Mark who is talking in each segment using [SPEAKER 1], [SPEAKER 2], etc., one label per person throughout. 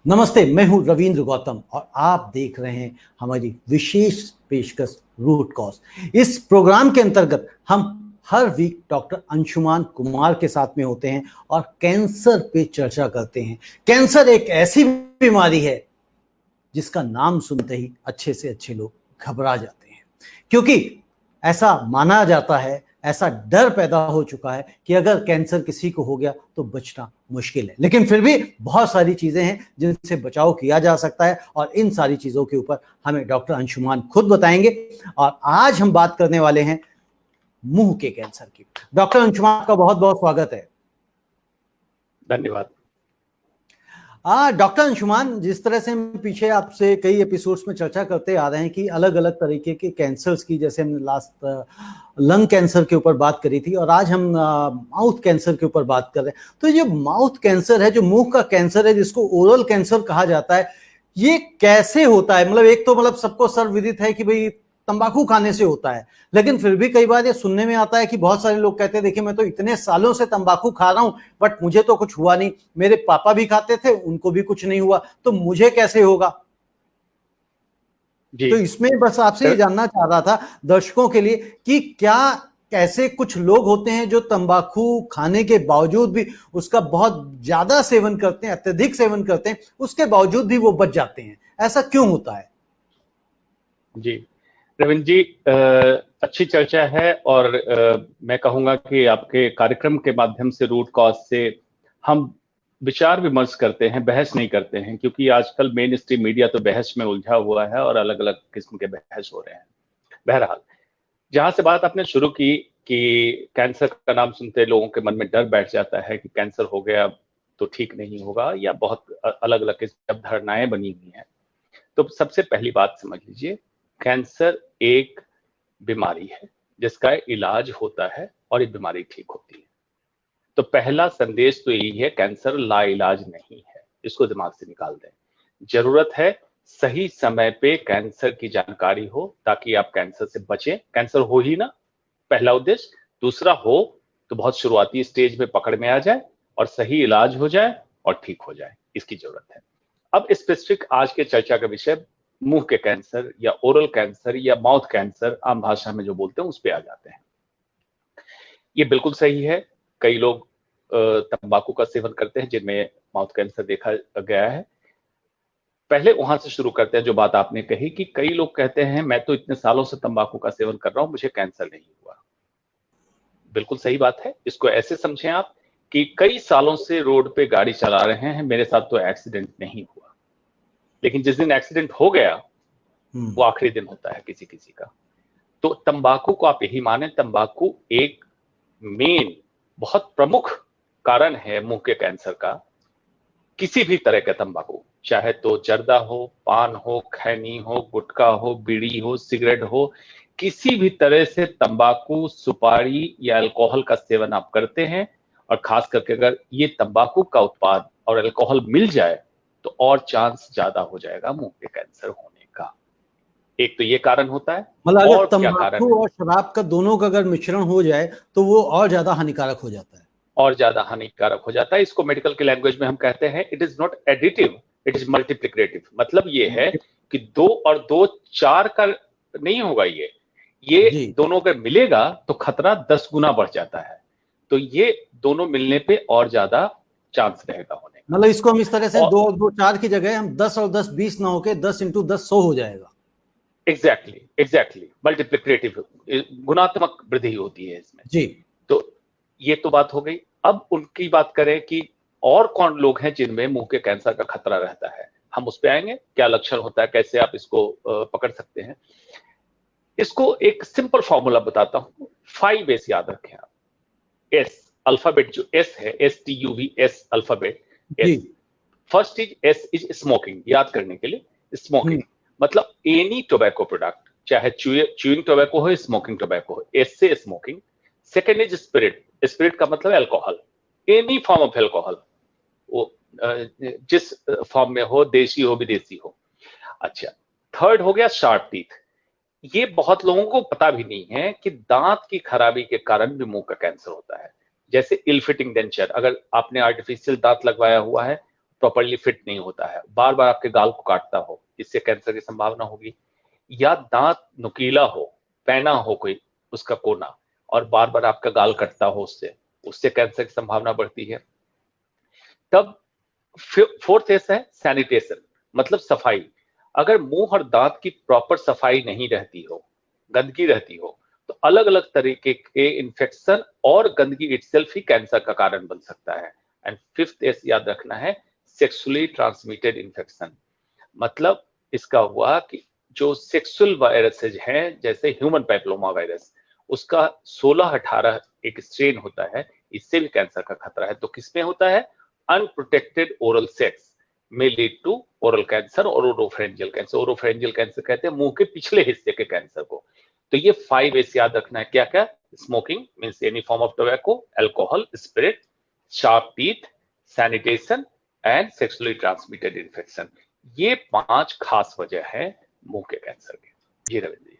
[SPEAKER 1] नमस्ते, मैं हूं रविंद्र गौतम और आप देख रहे हैं हमारी विशेष पेशकश रूट कॉज। इस प्रोग्राम के अंतर्गत हम हर वीक डॉक्टर अंशुमान कुमार के साथ में होते हैं और कैंसर पे चर्चा करते हैं। कैंसर एक ऐसी बीमारी है जिसका नाम सुनते ही अच्छे से अच्छे लोग घबरा जाते हैं, क्योंकि ऐसा माना जाता है, ऐसा डर पैदा हो चुका है कि अगर कैंसर किसी को हो गया तो बचना मुश्किल है। लेकिन फिर भी बहुत सारी चीजें हैं जिनसे बचाव किया जा सकता है और इन सारी चीजों के ऊपर हमें डॉक्टर अंशुमान खुद बताएंगे। और आज हम बात करने वाले हैं मुंह के कैंसर की। डॉक्टर अंशुमान का बहुत बहुत स्वागत है।
[SPEAKER 2] धन्यवाद।
[SPEAKER 1] डॉक्टर अंशुमान, जिस तरह से हम पीछे आपसे कई एपिसोड्स में चर्चा करते आ रहे हैं कि अलग अलग तरीके के कैंसर्स की, जैसे हमने लास्ट लंग कैंसर के ऊपर बात करी थी और आज हम माउथ कैंसर के ऊपर बात कर रहे हैं। तो ये माउथ कैंसर है, जो मुंह का कैंसर है, जिसको ओरल कैंसर कहा जाता है, ये कैसे होता है? मतलब एक तो मतलब सबको सर्वविदित है कि भाई तंबाकू खाने से होता है, लेकिन फिर भी कई बार ये सुनने में आता है कि बहुत सारे लोग कहते हैं देखिए मैं तो इतने सालों से तंबाकू खा रहा हूं बट मुझे तो कुछ हुआ नहीं, मेरे पापा भी खाते थे उनको भी कुछ नहीं हुआ, तो मुझे कैसे होगा? तो इसमें बस आपसे ये जानना चाह रहा था दर्शकों के लिए कि क्या कैसे कुछ लोग होते हैं जो तंबाकू खाने के बावजूद भी उसका बहुत ज्यादा सेवन करते हैं, अत्यधिक सेवन करते हैं, उसके बावजूद भी वो बच जाते हैं, ऐसा क्यों होता है?
[SPEAKER 2] जी रविंद्र जी, अच्छी चर्चा है और मैं कहूंगा कि आपके कार्यक्रम के माध्यम से रूट कॉज से हम विचार विमर्श करते हैं, बहस नहीं करते हैं, क्योंकि आजकल मेन स्ट्रीम मीडिया तो बहस में उलझा हुआ है और अलग अलग किस्म के बहस हो रहे हैं। बहरहाल, जहां से बात आपने शुरू की कि कैंसर का नाम सुनते लोगों के मन में डर बैठ जाता है कि कैंसर हो गया तो ठीक नहीं होगा, या बहुत अलग अलग धारणाएं बनी हुई हैं। तो सबसे पहली बात समझ लीजिए, कैंसर एक बीमारी है जिसका इलाज होता है और ये बीमारी ठीक होती है। तो पहला संदेश तो यही है, कैंसर लाइलाज नहीं है, इसको दिमाग से निकाल दें। जरूरत है सही समय पे कैंसर की जानकारी हो ताकि आप कैंसर से बचें। कैंसर हो ही ना, पहला उद्देश्य। दूसरा, हो तो बहुत शुरुआती स्टेज में पकड़ में आ जाए और सही इलाज हो जाए और ठीक हो जाए, इसकी जरूरत है। अब स्पेसिफिक आज के चर्चा का विषय मुंह के कैंसर या ओरल कैंसर या माउथ कैंसर, आम भाषा में जो बोलते हैं उस पे आ जाते हैं। ये बिल्कुल सही है, कई लोग तंबाकू का सेवन करते हैं जिनमें माउथ कैंसर देखा गया है। पहले वहां से शुरू करते हैं जो बात आपने कही कि कई लोग कहते हैं मैं तो इतने सालों से तंबाकू का सेवन कर रहा हूं, मुझे कैंसर नहीं हुआ। बिल्कुल सही बात है। इसको ऐसे समझें आप कि कई सालों से रोड पे गाड़ी चला रहे हैं, मेरे साथ तो एक्सीडेंट नहीं हुआ, लेकिन जिस दिन एक्सीडेंट हो गया वो आखिरी दिन होता है किसी किसी का। तो तंबाकू को आप यही माने, तंबाकू एक मेन बहुत प्रमुख कारण है मुंह के कैंसर का। किसी भी तरह का तंबाकू, चाहे तो जर्दा हो, पान हो, खैनी हो, गुटखा हो, बीड़ी हो, सिगरेट हो, किसी भी तरह से तंबाकू, सुपारी या अल्कोहल का सेवन आप करते हैं, और खास करके अगर ये तंबाकू का उत्पाद और अल्कोहल मिल जाए तो और चांस ज्यादा हो जाएगा मुंह के कैंसर होने का। एक तो ये कारण होता है।
[SPEAKER 1] मतलब अगर
[SPEAKER 2] और क्या कारण
[SPEAKER 1] तंबाकू और शराब का दोनों का अगर मिश्रण हो जाए तो वो और ज्यादा हानिकारक हो जाता है।
[SPEAKER 2] और ज्यादा हानिकारक हो जाता है। इसको मेडिकल के लैंग्वेज में हम कहते हैं it is not additive, it is multiplicative. मतलब ये है कि 2 और 2 4 का नहीं होगा, ये दोनों अगर मिलेगा तो खतरा 10 गुना बढ़ जाता है। तो ये दोनों मिलने पे और ज्यादा चांस रहेगा होने का।
[SPEAKER 1] मतलब इसको हम इस तरह से 2 2 4 की जगह हम 10 और 10 20 ना होके 10 × 10 100 हो जाएगा।
[SPEAKER 2] एग्जैक्टली मल्टीप्लिकेटिव, गुणात्मक वृद्धि होती है इसमें
[SPEAKER 1] जी।
[SPEAKER 2] तो ये तो बात हो गई। अब उनकी बात करें कि और कौन लोग हैं जिनमें मुंह के कैंसर का खतरा रहता है, हम उस पे आएंगे। क्या लक्षण होता है, कैसे आप इसको पकड़ सकते हैं। इसको एक सिंपल फॉर्मूला बताता हूं, 5 एस याद रखें आप। एस अल्फाबेट जो एस है, STUV alphabet S. First S is smoking, याद करने के लिए स्मोकिंग मतलब एनी टोबैको प्रोडक्ट, चाहे च्यूइंग टोबैको हो, स्मोकिंग टोबैको हो, एस से smoking. Second is spirit, spirit का मतलब alcohol, any form of alcohol, वो जिस फॉर्म में हो, देशी हो विदेशी हो। अच्छा, थर्ड हो गया शार्प टीथ। ये बहुत लोगों को पता भी नहीं है कि दांत की खराबी के कारण भी मुंह का कैंसर होता है। जैसे इल फिटिंग डेंचर, अगर आपने आर्टिफिशियल दांत लगवाया हुआ है प्रॉपर्ली फिट नहीं होता है, बार बार आपके गाल को काटता हो, इससे कैंसर की संभावना होगी। या दांत नुकीला हो, पैना हो कोई उसका कोना, और बार बार आपका गाल कटता हो, उससे कैंसर की संभावना बढ़ती है। तब फोर्थ एस है सैनिटेशन, मतलब सफाई। अगर मुंह और दांत की प्रॉपर सफाई नहीं रहती हो, गंदगी रहती हो, तो अलग अलग तरीके के इन्फेक्शन और गंदगी इटसेल्फ ही कैंसर का कारण बन सकता है। एंड फिफ्थ एस याद रखना है, सेक्सुअली ट्रांसमिटेड इन्फेक्शन। मतलब इसका हुआ कि जो सेक्सुअल वायरसेज हैं, जैसे ह्यूमन पैपिलोमा वायरस, उसका 16-18 एक स्ट्रेन होता है, इससे भी कैंसर का खतरा है। तो किसमें होता है? अनप्रोटेक्टेड ओरल सेक्स में लीड टू ओरल कैंसर और ओरोफेरेंजियल कैंसर। ओरोफेरेंजियल कैंसर कहते हैं मुंह के पिछले हिस्से के कैंसर को। तो ये 5 एस याद रखना है। क्या क्या? Smoking means any form of tobacco, alcohol, spirit, sharp teeth, sanitation and sexually transmitted infection. ये 5 खास वजह है मुंह के कैंसर के। जी रविंद्र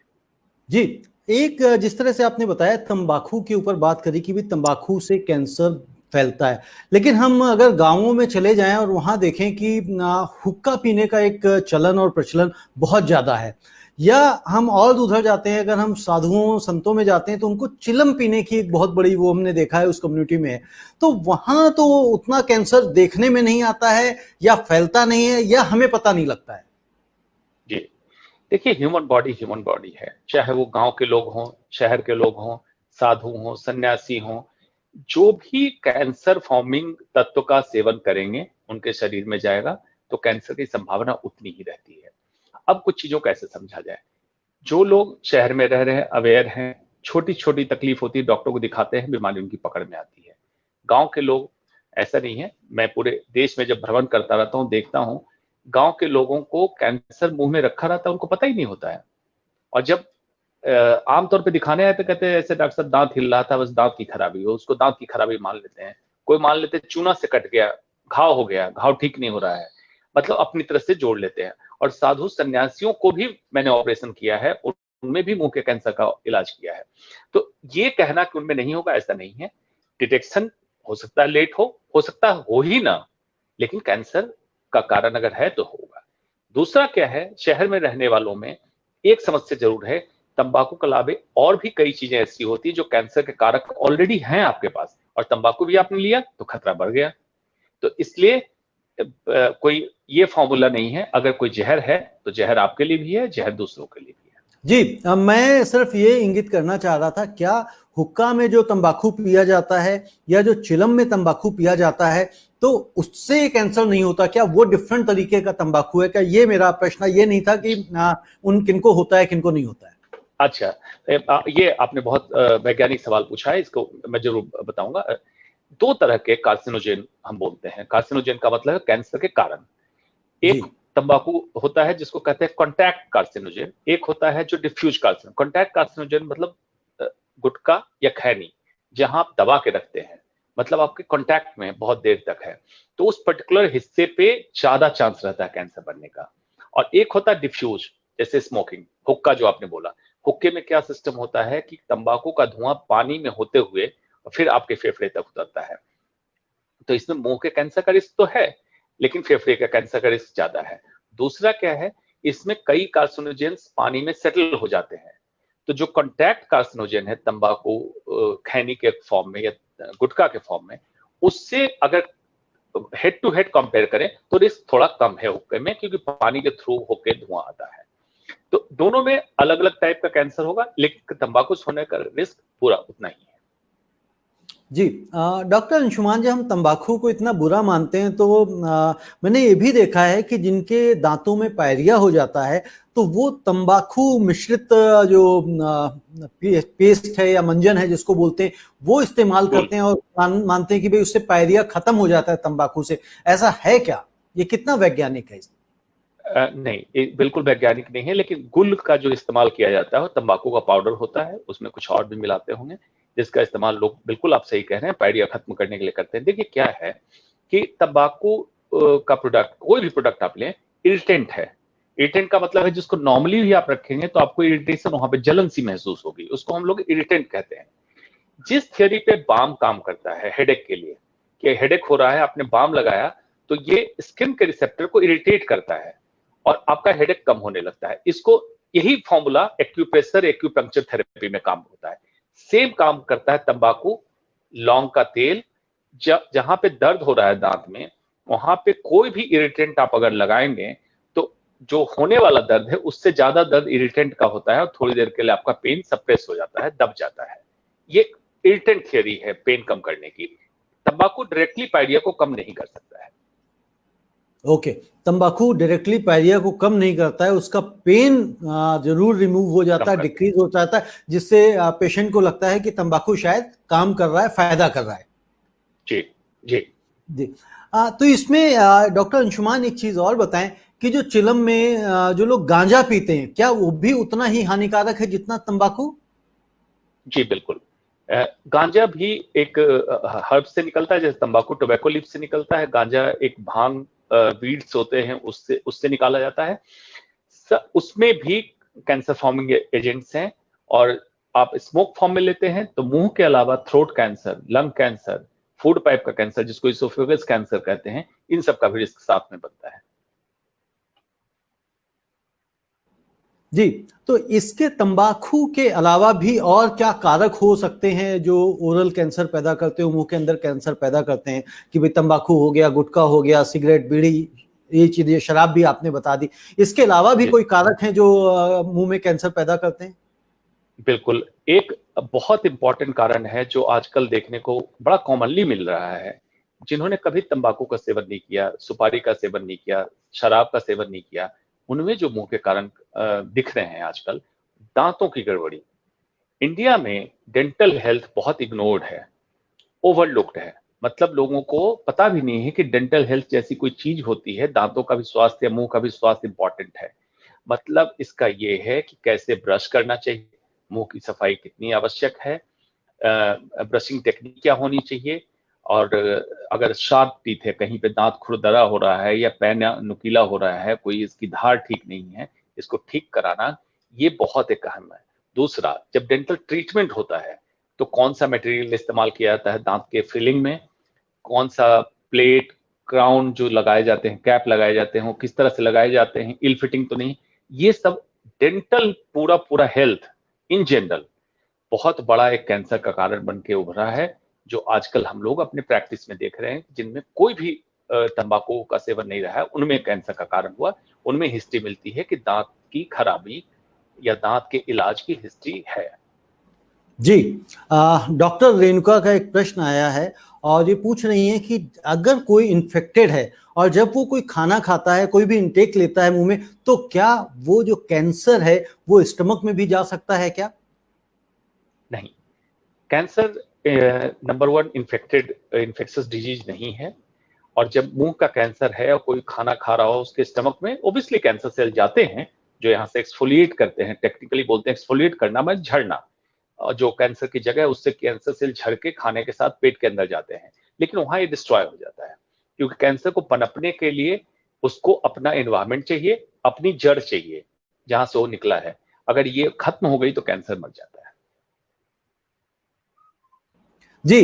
[SPEAKER 1] जी, एक जिस तरह से आपने बताया तंबाकू के ऊपर बात करी कि भी तंबाकू से कैंसर फैलता है, लेकिन हम अगर गांवों में चले जाएं और वहां देखें कि हुक्का पीने का एक चलन और प्रचलन बहुत ज्यादा है, या हम और उधर जाते हैं, अगर हम साधुओं संतों में जाते हैं तो उनको चिलम पीने की एक बहुत बड़ी वो हमने देखा है उस कम्युनिटी में। तो वहां तो उतना कैंसर देखने में नहीं आता है, या फैलता नहीं है, या हमें पता नहीं लगता है।
[SPEAKER 2] जी, देखिए ह्यूमन बॉडी है, चाहे वो गांव के लोग हों, शहर के लोग हों, साधु हों, सन्यासी हों, जो भी कैंसर फॉर्मिंग तत्व का सेवन करेंगे उनके शरीर में जाएगा, तो कैंसर की संभावना उतनी ही रहती है। अब कुछ चीजों को ऐसे समझा जाए। जो लोग शहर में रह रहे हैं, अवेयर हैं, छोटी छोटी तकलीफ होती है, डॉक्टर को दिखाते हैं, बीमारी उनकी पकड़ में आती है। गांव के लोग ऐसा नहीं है। मैं पूरे देश में जब भ्रमण करता रहता हूँ, देखता हूँ गांव के लोगों को कैंसर मुंह में रखा रहता है, उनको पता ही नहीं होता है। और जब आमतौर पे दिखाने आए तो कहते हैं ऐसे डॉक्टर साहब दांत हिल रहा था, बस दांत की खराबी हो, उसको दांत की खराबी मान लेते हैं। कोई मान लेते हैं चूना से कट गया, घाव हो गया, घाव ठीक नहीं हो रहा है, मतलब अपनी तरफ से जोड़ लेते हैं। और साधु सन्यासियों को भी मैंने ऑपरेशन किया है, उनमें भी मुंह के कैंसर का इलाज किया है। तो ये कहना कि उनमें नहीं होगा, ऐसा नहीं है। डिटेक्शन हो सकता है लेट हो सकता है हो ही ना, लेकिन कैंसर का कारण अगर है तो होगा। दूसरा क्या है, शहर में रहने वालों में एक समस्या जरूर है, तंबाकू के अलावा और भी कई चीजें ऐसी होती है जो कैंसर के कारक ऑलरेडी हैं आपके पास, और तंबाकू भी आपने लिया तो खतरा बढ़ गया। तो इसलिए कोई ये फॉर्मूला नहीं है, अगर कोई जहर है तो जहर आपके लिए भी है, जहर दूसरों के लिए भी है।
[SPEAKER 1] जी, मैं सिर्फ ये इंगित करना चाह रहा था, क्या हुक्का में जो तंबाकू पिया जाता है या जो चिलम में तंबाकू पिया जाता है, तो उससे कैंसर नहीं होता? क्या वो डिफरेंट तरीके का तंबाकू है? क्या ये मेरा प्रश्न ये नहीं था कि उन किनको होता है किनको नहीं होता है।
[SPEAKER 2] अच्छा, ये आपने बहुत वैज्ञानिक सवाल पूछा है, इसको मैं जरूर बताऊंगा। 2 तरह के कार्सिनोजेन हम बोलते हैं। कार्सिनोजेन का मतलब है कैंसर के कारण। एक तंबाकू होता है जिसको कहते हैं कॉन्टैक्ट कार्सिनोजेन, एक होता है जो डिफ्यूज कार्सिनोजेन। कॉन्टैक्ट कार्सिनोजेन मतलब गुटखा या खैनी, जहां आप दबा के रखते हैं, मतलब आपके कॉन्टैक्ट में बहुत देर तक है, तो उस पर्टिकुलर हिस्से पे ज्यादा चांस रहता है कैंसर बनने का। और एक होता है डिफ्यूज, जैसे स्मोकिंग, हुक्का जो आपने बोला। हुक्के में क्या सिस्टम होता है कि तंबाकू का धुआं पानी में होते हुए फिर आपके फेफड़े तक उतरता है। तो इसमें मुंह के कैंसर का रिस्क तो है, लेकिन फेफड़े का कैंसर का रिस्क ज्यादा है। दूसरा क्या है, इसमें कई कार्सिनोजेंस पानी में सेटल हो जाते हैं। तो जो कॉन्टैक्ट कार्सिनोजेन है तंबाकू खैनी के फॉर्म में या गुटखा के फॉर्म में, उससे अगर हेड टू हेड कंपेयर करें तो रिस्क थोड़ा कम है हुक्के में, क्योंकि पानी के थ्रू होके धुआं आता है। तो दोनों में अलग अलग टाइप का कैंसर होगा, लेकिन तंबाकू से होने का रिस्क पूरा उतना ही है।
[SPEAKER 1] जी, डॉक्टर अंशुमान जी, हम तंबाकू को इतना बुरा मानते हैं, तो मैंने ये भी देखा है कि जिनके दांतों में पायरिया हो जाता है तो वो तंबाकू मिश्रित जो पेस्ट है या मंजन है जिसको बोलते हैं, वो इस्तेमाल करते हैं और मानते हैं कि भाई उससे पायरिया खत्म हो जाता है तंबाकू से। ऐसा है क्या? ये कितना वैज्ञानिक है?
[SPEAKER 2] नहीं, बिल्कुल वैज्ञानिक नहीं है, लेकिन गुल का जो इस्तेमाल किया जाता है तंबाकू का पाउडर होता है, उसमें कुछ और भी मिलाते होंगे, जिसका इस्तेमाल लोग, बिल्कुल आप सही कह रहे हैं, पायरिया खत्म करने के लिए करते हैं। देखिए क्या है कि तंबाकू का प्रोडक्ट, कोई भी प्रोडक्ट आप लें, इरिटेंट है। इरिटेंट का मतलब है जिसको नॉर्मली भी आप रखेंगे तो आपको इरिटेशन, वहां पे जलन सी महसूस होगी, उसको हम लोग इरिटेंट कहते हैं। जिस थियरी पे बाम काम करता है हेडेक के लिए, कि हेडेक हो रहा है, आपने बाम लगाया तो ये स्किन के रिसेप्टर को इरिटेट करता है और आपका हेडेक कम होने लगता है। इसको यही फॉर्मूला एक्यूप्रेशर एक्यूपंक्चर थेरेपी में काम होता है। सेम काम करता है तंबाकू, लौंग का तेल। जहां पे दर्द हो रहा है दांत में, वहां पे कोई भी इरिटेंट आप अगर लगाएंगे तो जो होने वाला दर्द है उससे ज्यादा दर्द इरिटेंट का होता है और थोड़ी देर के लिए आपका पेन सप्रेस हो जाता है, दब जाता है। ये इरिटेंट थियरी है पेन कम करने की। तंबाकू डायरेक्टली पायरिया को कम नहीं कर सकता है।
[SPEAKER 1] ओके, तंबाकू डायरेक्टली पायरिया को कम नहीं करता है, उसका पेन जरूर रिमूव हो जाता है, डिक्रीज हो जाता है, जिससे पेशेंट को लगता है कि तंबाकू शायद काम कर रहा है, फायदा कर रहा है।
[SPEAKER 2] जी जी
[SPEAKER 1] जी। तो इसमें डॉक्टर अंशुमान एक चीज और बताएं कि जो चिलम में जो लोग गांजा पीते हैं, क्या वो भी उतना ही हानिकारक है जितना तंबाकू?
[SPEAKER 2] जी बिल्कुल। गांजा भी एक हर्ब से निकलता है, जैसे तंबाकू टोबैको लीफ से निकलता है। गांजा एक भांग वीड्स होते हैं, उससे निकाला जाता है। उसमें भी कैंसर फॉर्मिंग एजेंट्स हैं, और आप स्मोक फॉर्म में लेते हैं तो मुंह के अलावा throat cancer, lung cancer, food pipe का कैंसर जिसको इसोफेगस कैंसर कहते हैं, इन सब का भी रिस्क साथ में बनता है।
[SPEAKER 1] जी, तो इसके तंबाकू के अलावा भी और क्या कारक हो सकते हैं जो ओरल कैंसर पैदा करते हो, मुंह के अंदर कैंसर पैदा करते हैं? कि भाई तंबाकू हो गया, गुटखा हो गया, सिगरेट, बीड़ी, ये चीजें, शराब भी आपने बता दी। इसके अलावा भी कोई कारक हैं जो मुंह में कैंसर पैदा करते हैं?
[SPEAKER 2] बिल्कुल। एक बहुत इंपॉर्टेंट कारण है जो आजकल देखने को बड़ा कॉमनली मिल रहा है। जिन्होंने कभी तंबाकू का सेवन नहीं किया, सुपारी का सेवन नहीं किया, शराब का सेवन नहीं किया, उनमें जो मुंह के कारण दिख रहे हैं आजकल, दांतों की गड़बड़ी। इंडिया में डेंटल हेल्थ बहुत इग्नोर्ड है, ओवरलुक्ड है। मतलब लोगों को पता भी नहीं है कि डेंटल हेल्थ जैसी कोई चीज होती है। दांतों का भी स्वास्थ्य, मुंह का भी स्वास्थ्य इंपॉर्टेंट है। मतलब इसका ये है कि कैसे ब्रश करना चाहिए, मुंह की सफाई कितनी आवश्यक है, ब्रशिंग टेक्निक क्या होनी चाहिए, और अगर शार्प टीथ है, कहीं पे दांत खुरदरा हो रहा है या पैन नुकीला हो रहा है, कोई इसकी धार ठीक नहीं है, इसको ठीक कराना, ये बहुत एक अहम है। दूसरा, जब डेंटल ट्रीटमेंट होता है तो कौन सा मटेरियल इस्तेमाल किया जाता है दांत के फिलिंग में, कौन सा प्लेट, क्राउन जो लगाए जाते हैं, कैप लगाए जाते हैं, वो किस तरह से लगाए जाते हैं, इल फिटिंग तो नहीं। ये सब डेंटल पूरा पूरा हेल्थ इन जनरल बहुत बड़ा एक कैंसर का कारण बन के उभरा है, जो आजकल हम लोग अपने प्रैक्टिस में देख रहे हैं। जिनमें कोई भी तंबाकू का सेवन नहीं रहा है, उनमें कैंसर का कारण हुआ। उनमें हिस्ट्री मिलती है कि दांत की खराबी या दांत के इलाज की हिस्ट्री है।
[SPEAKER 1] जी, डॉक्टर रेणुका का एक प्रश्न आया है और ये पूछ रही हैं कि अगर कोई इन्फेक्टेड है और जब वो कोई खाना खाता है, कोई भी इंटेक लेता है मुंह में, तो क्या वो जो कैंसर है वो स्टमक में भी जा सकता है क्या?
[SPEAKER 2] नहीं, कैंसर नंबर 1 इन्फेक्शियस डिजीज नहीं है। और जब मुंह का कैंसर है और कोई खाना खा रहा हो उसके स्टमक में, ओब्वियसली कैंसर सेल जाते हैं जो यहाँ से एक्सफोलिएट करते हैं। टेक्निकली बोलते हैं एक्सफोलिएट करना, मतलब झड़ना। और जो कैंसर की जगह है उससे कैंसर सेल झड़ के खाने के साथ पेट के अंदर जाते हैं, लेकिन वहां ये डिस्ट्रॉय हो जाता है। क्योंकि कैंसर को पनपने के लिए उसको अपना एनवायरमेंट चाहिए, अपनी जड़ चाहिए जहां से वो निकला है। अगर ये खत्म हो गई तो कैंसर मर जाता है।
[SPEAKER 1] जी,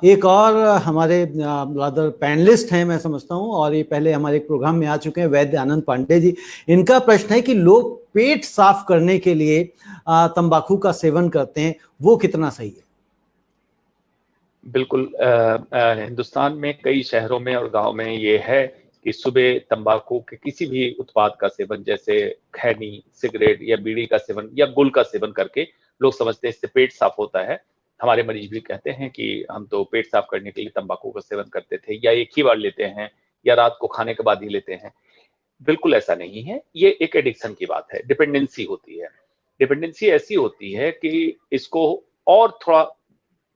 [SPEAKER 1] एक और हमारे ब्रदर पैनलिस्ट हैं मैं समझता हूं, और ये पहले हमारे प्रोग्राम में आ चुके हैं, वैद्य आनंद पांडे जी। इनका प्रश्न है कि लोग पेट साफ करने के लिए तंबाकू का सेवन करते हैं, वो कितना सही है?
[SPEAKER 2] बिल्कुल। हिंदुस्तान में कई शहरों में और गांव में ये है कि सुबह तंबाकू के किसी भी उत्पाद का सेवन, जैसे खैनी, सिगरेट या बीड़ी का सेवन या गुल का सेवन करके लोग समझते हैं इससे पेट साफ होता है। हमारे मरीज भी कहते हैं कि हम तो पेट साफ करने के लिए तंबाकू का सेवन करते थे, या एक ही बार लेते हैं, या रात को खाने के बाद ही लेते हैं। बिल्कुल ऐसा नहीं है। ये एक एडिक्शन की बात है, डिपेंडेंसी होती है। डिपेंडेंसी ऐसी होती है कि इसको और थोड़ा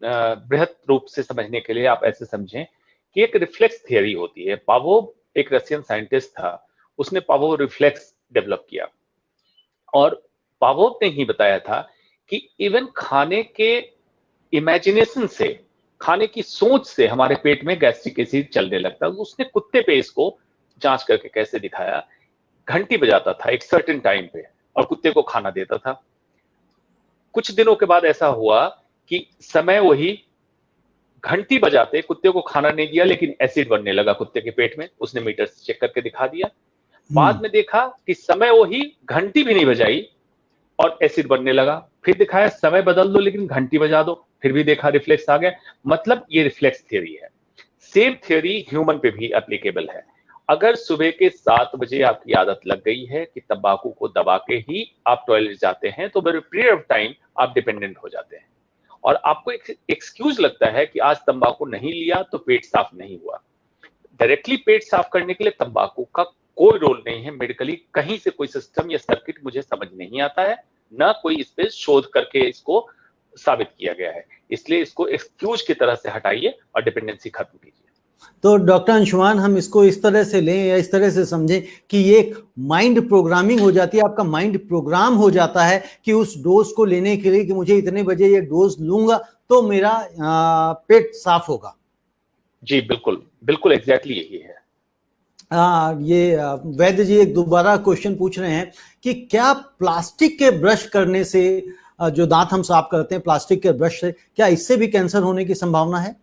[SPEAKER 2] बृहद रूप से समझने के लिए आप ऐसे समझें कि एक रिफ्लेक्स थियरी होती है। पावोव एक रशियन साइंटिस्ट था, उसने पावोव रिफ्लेक्स डेवलप किया। और पावोव ने ही बताया था कि इवन खाने के इमेजिनेशन से, खाने की सोच से हमारे पेट में गैस्ट्रिक एसिड चलने लगता है। उसने कुत्ते पे इसको जांच करके कैसे दिखाया, घंटी बजाता था एक सर्टेन टाइम पे और कुत्ते को खाना देता था। कुछ दिनों के बाद ऐसा हुआ कि समय वही, घंटी बजाते कुत्ते को खाना नहीं दिया, लेकिन एसिड बनने लगा कुत्ते के पेट में, उसने मीटर से चेक करके दिखा दिया। बाद में देखा कि समय वही, घंटी भी नहीं बजाई और एसिड बनने लगा। फिर दिखाया समय बदल दो लेकिन घंटी बजा दो, फिर भी देखा रिफ्लेक्स आ गया। मतलब ये रिफ्लेक्स थ्योरी है। सेम थ्योरी ह्यूमन पे भी एप्लीकेबल है। अगर सुबह के 7 बजे आपकी आदत लग गई है कि तंबाकू को दबा के ही आप टॉयलेट जाते हैं, तो ओवर पीरियड ऑफ टाइम आप डिपेंडेंट हो जाते हैं और आपको एक एक्सक्यूज लगता है कि आज तंबाकू नहीं लिया तो पेट साफ नहीं हुआ। डायरेक्टली पेट साफ करने के लिए तंबाकू का कोई रोल नहीं है मेडिकली, कहीं से कोई सिस्टम या सर्किट मुझे समझ नहीं आता है, ना कोई इस पे शोध करके इसको साबित किया गया है। इसलिए इसको एक्सक्यूज की तरह से हटाइए और डिपेंडेंसी खत्म कीजिए।
[SPEAKER 1] तो डॉक्टर अंशुमान, हम इसको इस तरह से लें या इस तरह से समझें कि ये एक माइंड प्रोग्रामिंग हो जाती है, आपका माइंड प्रोग्राम हो जाता है कि उस डोज को लेने के लिए कि मुझे इतने बजे ये डोज लूंगा तो मेरा पेट साफ होगा।
[SPEAKER 2] जी बिल्कुल बिल्कुल, एग्जैक्टली यही है।
[SPEAKER 1] ये वैद्य जी एक दोबारा क्वेश्चन पूछ रहे हैं कि क्या प्लास्टिक के ब्रश करने से, जो दांत हम साफ करते हैं प्लास्टिक के ब्रश से, क्या इससे भी कैंसर होने की संभावना है?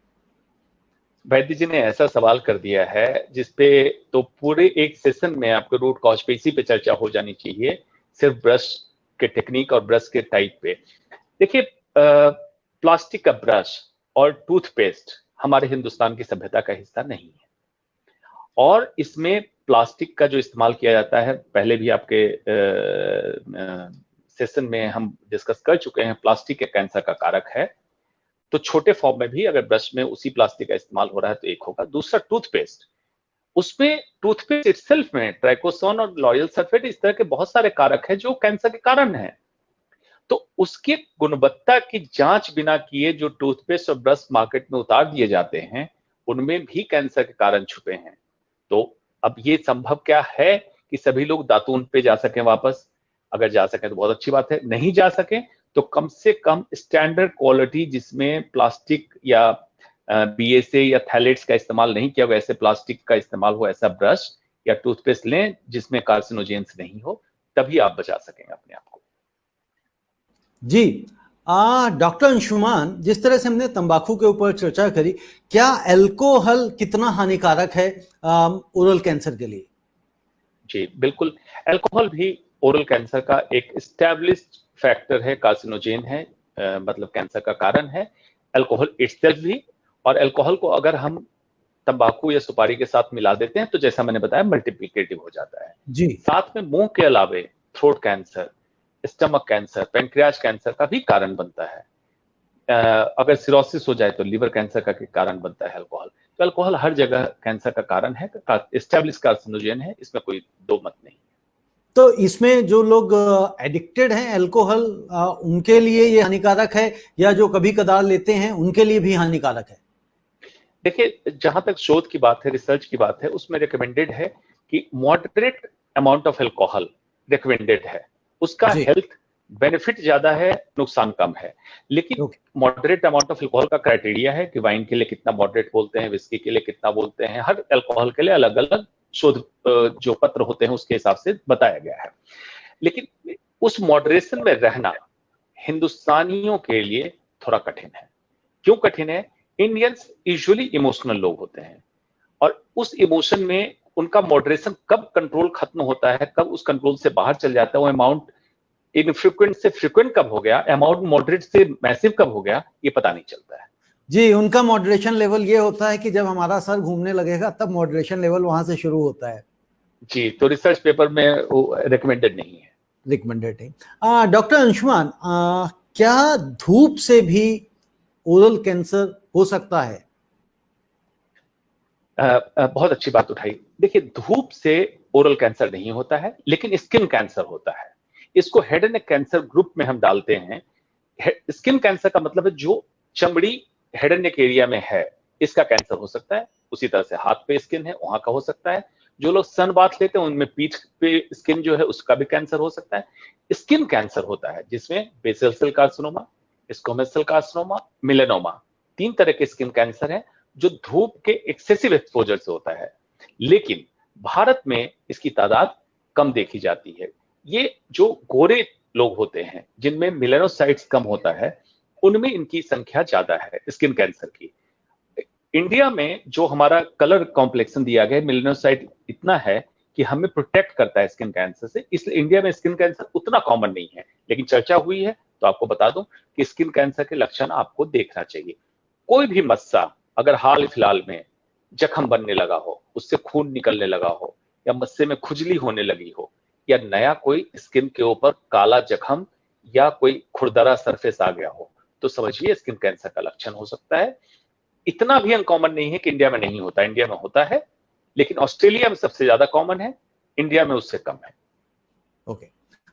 [SPEAKER 2] वैद्य जी ने ऐसा सवाल कर दिया है जिसपे तो पूरे एक सेशन में आपको रूट कॉज पे इसी पे चर्चा हो जानी चाहिए, सिर्फ ब्रश के टेक्निक और ब्रश के टाइप पे। देखिए, प्लास्टिक का ब्रश और टूथपेस्ट हमारे हिंदुस्तान की सभ्यता का हिस्सा नहीं है और इसमें प्लास्टिक का जो इस्तेमाल किया जाता है, पहले भी आपके सेशन में हम डिस्कस कर चुके हैं, प्लास्टिक के कैंसर का कारक है। तो छोटे फॉर्म में भी अगर ब्रश में उसी प्लास्टिक का इस्तेमाल हो रहा है तो एक होगा। दूसरा टूथपेस्ट, उसमें टूथपेस्ट इटसेल्फ में ट्राइकोसोन और लॉयल सल्फेट, इस तरह के बहुत सारे कारक हैं जो कैंसर के कारण हैं। तो उसकी गुणवत्ता की जांच बिना किए जो टूथपेस्ट और ब्रश मार्केट में उतार दिए जाते हैं, उनमें भी कैंसर के कारण छुपे हैं। तो अब ये संभव क्या है कि सभी लोग दातून पे जा सकें वापस? अगर जा सके तो बहुत अच्छी बात है, नहीं जा सके तो कम से कम स्टैंडर्ड क्वालिटी जिसमें प्लास्टिक या बीएसए या थैलेट्स का इस्तेमाल नहीं किया हुआ, ऐसे प्लास्टिक का इस्तेमाल हो ऐसा ब्रश या टूथपेस्ट लें जिसमें कार्सिनोजेंस नहीं हो, तभी आप बचा सकेंगे अपने आप को।
[SPEAKER 1] जी, डॉक्टर अंशुमान, जिस तरह से हमने तंबाकू के ऊपर चर्चा करी, क्या अल्कोहल कितना हानिकारक है ओरल कैंसर के लिए?
[SPEAKER 2] जी बिल्कुल, अल्कोहल भी ओरल कैंसर का एक एस्टैब्लिश्ड फैक्टर है, कार्सिनोजेन है, मतलब कैंसर का कारण है अल्कोहल इटसेल्फ भी। और अल्कोहल को अगर हम तंबाकू या सुपारी के साथ मिला देते हैं तो जैसा मैंने बताया मल्टीप्लिकेटिव हो जाता है
[SPEAKER 1] जी।
[SPEAKER 2] साथ में मुंह के अलावे throat cancer, stomach cancer, pancreas cancer का भी कारण बनता है। अगर सिरोसिस हो जाए तो लिवर कैंसर का कारण बनता है अल्कोहल। तो अल्कोहल हर जगह कैंसर का कारण है, एस्टैब्लिश्ड कार्सिनोजेन है, इसमें कोई दो मत नहीं।
[SPEAKER 1] तो इसमें जो लोग एडिक्टेड हैं अल्कोहल, उनके लिए ये हानिकारक है या जो कभी कदार लेते हैं उनके लिए भी हानिकारक है?
[SPEAKER 2] देखिए, जहां तक शोध की बात है, रिसर्च की बात है, उसमें रिकमेंडेड है कि moderate amount of alcohol recommended है। उसका हेल्थ बेनिफिट ज्यादा है, नुकसान कम है। लेकिन मॉडरेट अमाउंट ऑफ अल्कोहल का क्राइटेरिया है कि वाइन के लिए कितना मॉडरेट बोलते हैं, विस्की के लिए कितना बोलते हैं, हर अल्कोहल के लिए अलग अलग शोध जो पत्र होते हैं उसके हिसाब से बताया गया है। लेकिन उस मॉडरेशन में रहना हिंदुस्तानियों के लिए थोड़ा कठिन है। क्यों कठिन है? इंडियंस यूजुअली इमोशनल लोग होते हैं और उस इमोशन में उनका मॉडरेशन कब कंट्रोल खत्म होता है, कब उस कंट्रोल से बाहर चल जाता है, वो अमाउंट इनफ्रीक्वेंट से फ्रीक्वेंट कब हो गया, अमाउंट मॉडरेट से मैसिव कब हो गया, ये पता नहीं चलता है।
[SPEAKER 1] जी, उनका मॉडरेशन लेवल ये होता है कि जब हमारा सर घूमने लगेगा तब मॉडरेशन लेवल वहां से शुरू होता है।
[SPEAKER 2] जी, तो रिसर्च पेपर में वो रिकमेंडेड नहीं है।
[SPEAKER 1] रिकमेंडेड है। डॉक्टर अंशुमान, क्या धूप से भी ओरल कैंसर हो सकता है?
[SPEAKER 2] बहुत अच्छी बात उठाई। देखिए, धूप से ओरल कैंसर नहीं होता है, लेकिन स्किन कैंसर होता है। इसको head and neck cancer group में हम डालते हैं। स्किन कैंसर का मतलब है जो चमड़ी हेड एंड नेक एरिया में है, इसका कैंसर हो सकता है। उसी तरह से हाथ पे स्किन है, वहां का हो सकता है। जो लोग सन बाथ लेते हैं उनमें पीठ पे स्किन जो है उसका भी कैंसर हो सकता है। स्किन कैंसर होता है जिसमें basal cell carcinoma, squamous cell carcinoma, melanoma, 3 तरह के स्किन कैंसर है जो धूप के एक्सेसिव एक्सपोजर से होता है। लेकिन भारत में इसकी तादाद कम देखी जाती है। ये जो गोरे लोग होते हैं जिनमें मेलानोसाइट्स कम होता है, उनमें इनकी संख्या ज्यादा है स्किन कैंसर की। इंडिया में जो हमारा कलर कॉम्प्लेक्सन दिया गया है, मेलानोसाइट इतना है कि हमें प्रोटेक्ट करता है स्किन कैंसर से, इसलिए इंडिया में स्किन कैंसर उतना कॉमन नहीं है। लेकिन चर्चा हुई है तो आपको बता दूं कि स्किन कैंसर के लक्षण आपको देखना चाहिए। कोई भी मस्सा अगर हाल फिलहाल में जख्म बनने लगा हो, उससे खून निकलने लगा हो, या मस्से में खुजली होने लगी हो, या नया कोई स्किन के ऊपर काला जख्म या कोई खुरदरा सरफेस आ गया हो, तो समझिए स्किन कैंसर का लक्षण हो सकता है। इतना भी अनकॉमन नहीं है कि इंडिया में नहीं होता, इंडिया में होता है, लेकिन ऑस्ट्रेलिया में सबसे ज्यादा कॉमन है, इंडिया में उससे कम है।
[SPEAKER 1] ओके,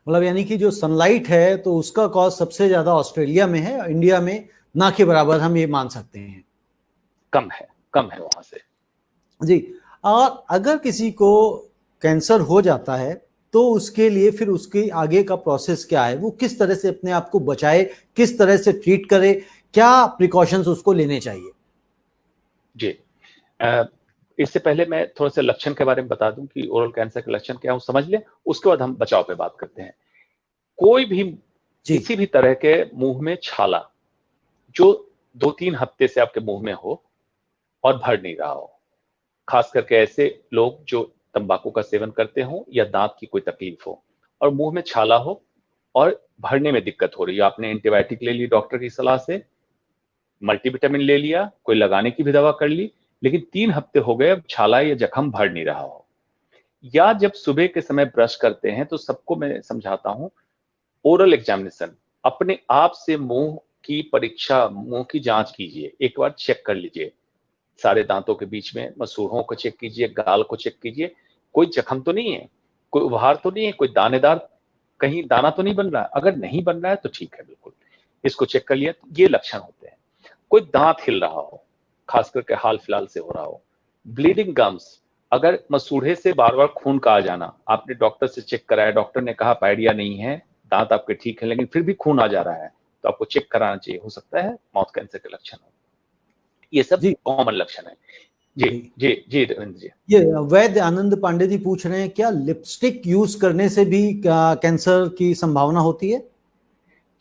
[SPEAKER 1] मतलब यानी कि जो सनलाइट है तो उसका कॉज सबसे ज्यादा ऑस्ट्रेलिया में है, इंडिया में ना के बराबर हम ये मान सकते हैं।
[SPEAKER 2] कम है वहां से।
[SPEAKER 1] जी, और अगर किसी को कैंसर हो जाता है तो उसके लिए फिर उसके आगे का प्रोसेस क्या है, वो किस तरह से अपने आप को बचाए, किस तरह से ट्रीट करे, क्या प्रिकॉशंस उसको लेने चाहिए?
[SPEAKER 2] जी, इससे पहले मैं थोड़ा सा लक्षण के बारे में बता दूं कि ओरल कैंसर के लक्षण क्या है, समझ लें, उसके बाद हम बचाव पे बात करते हैं। कोई भी किसी भी तरह के मुंह में छाला जो 2-3 हफ्ते से आपके मुंह में हो और भर नहीं रहा हो, खास करके ऐसे लोग जो तंबाकू का सेवन करते हो या दांत की कोई तकलीफ हो और मुंह में छाला हो और भरने में दिक्कत हो रही है, आपने एंटीबायोटिक ले ली डॉक्टर की सलाह से, मल्टीविटामिन ले लिया, कोई लगाने की भी दवा कर ली, लेकिन 3 हफ्ते हो गए अब छाला या जख्म भर नहीं रहा हो, या जब सुबह के समय ब्रश करते हैं तो सबको मैं समझाता हूं, ओरल एग्जामिनेशन अपने आप से मुंह की परीक्षा, मुंह की जांच कीजिए, एक बार चेक कर लीजिए, सारे दांतों के बीच में मसूड़ों को चेक कीजिए, गाल को चेक कीजिए, कोई जख्म तो नहीं है, कोई उभार तो नहीं है, कोई दानेदार कहीं दाना तो नहीं बन रहा है, अगर नहीं बन रहा है तो ठीक है, बिल्कुल इसको चेक कर लिया। ये लक्षण होते हैं। कोई दांत हिल रहा हो, खास करके हाल फिलहाल से हो रहा हो, ब्लीडिंग गम्स, अगर मसूड़े से बार बार खून का आ जाना, आपने डॉक्टर से चेक कराया, डॉक्टर ने कहा पायरिया नहीं है, दांत आपके ठीक है, लेकिन फिर भी खून आ जा रहा है, तो आपको चेक कराना चाहिए, हो सकता है माउथ कैंसर के लक्षण हो। ये सब कॉमन लक्षण है। जी जी जी रविंद्र जी।
[SPEAKER 1] ये वैद्य आनंद पांडे जी पूछ रहे हैं, क्या लिपस्टिक यूज करने से भी कैंसर की संभावना होती है?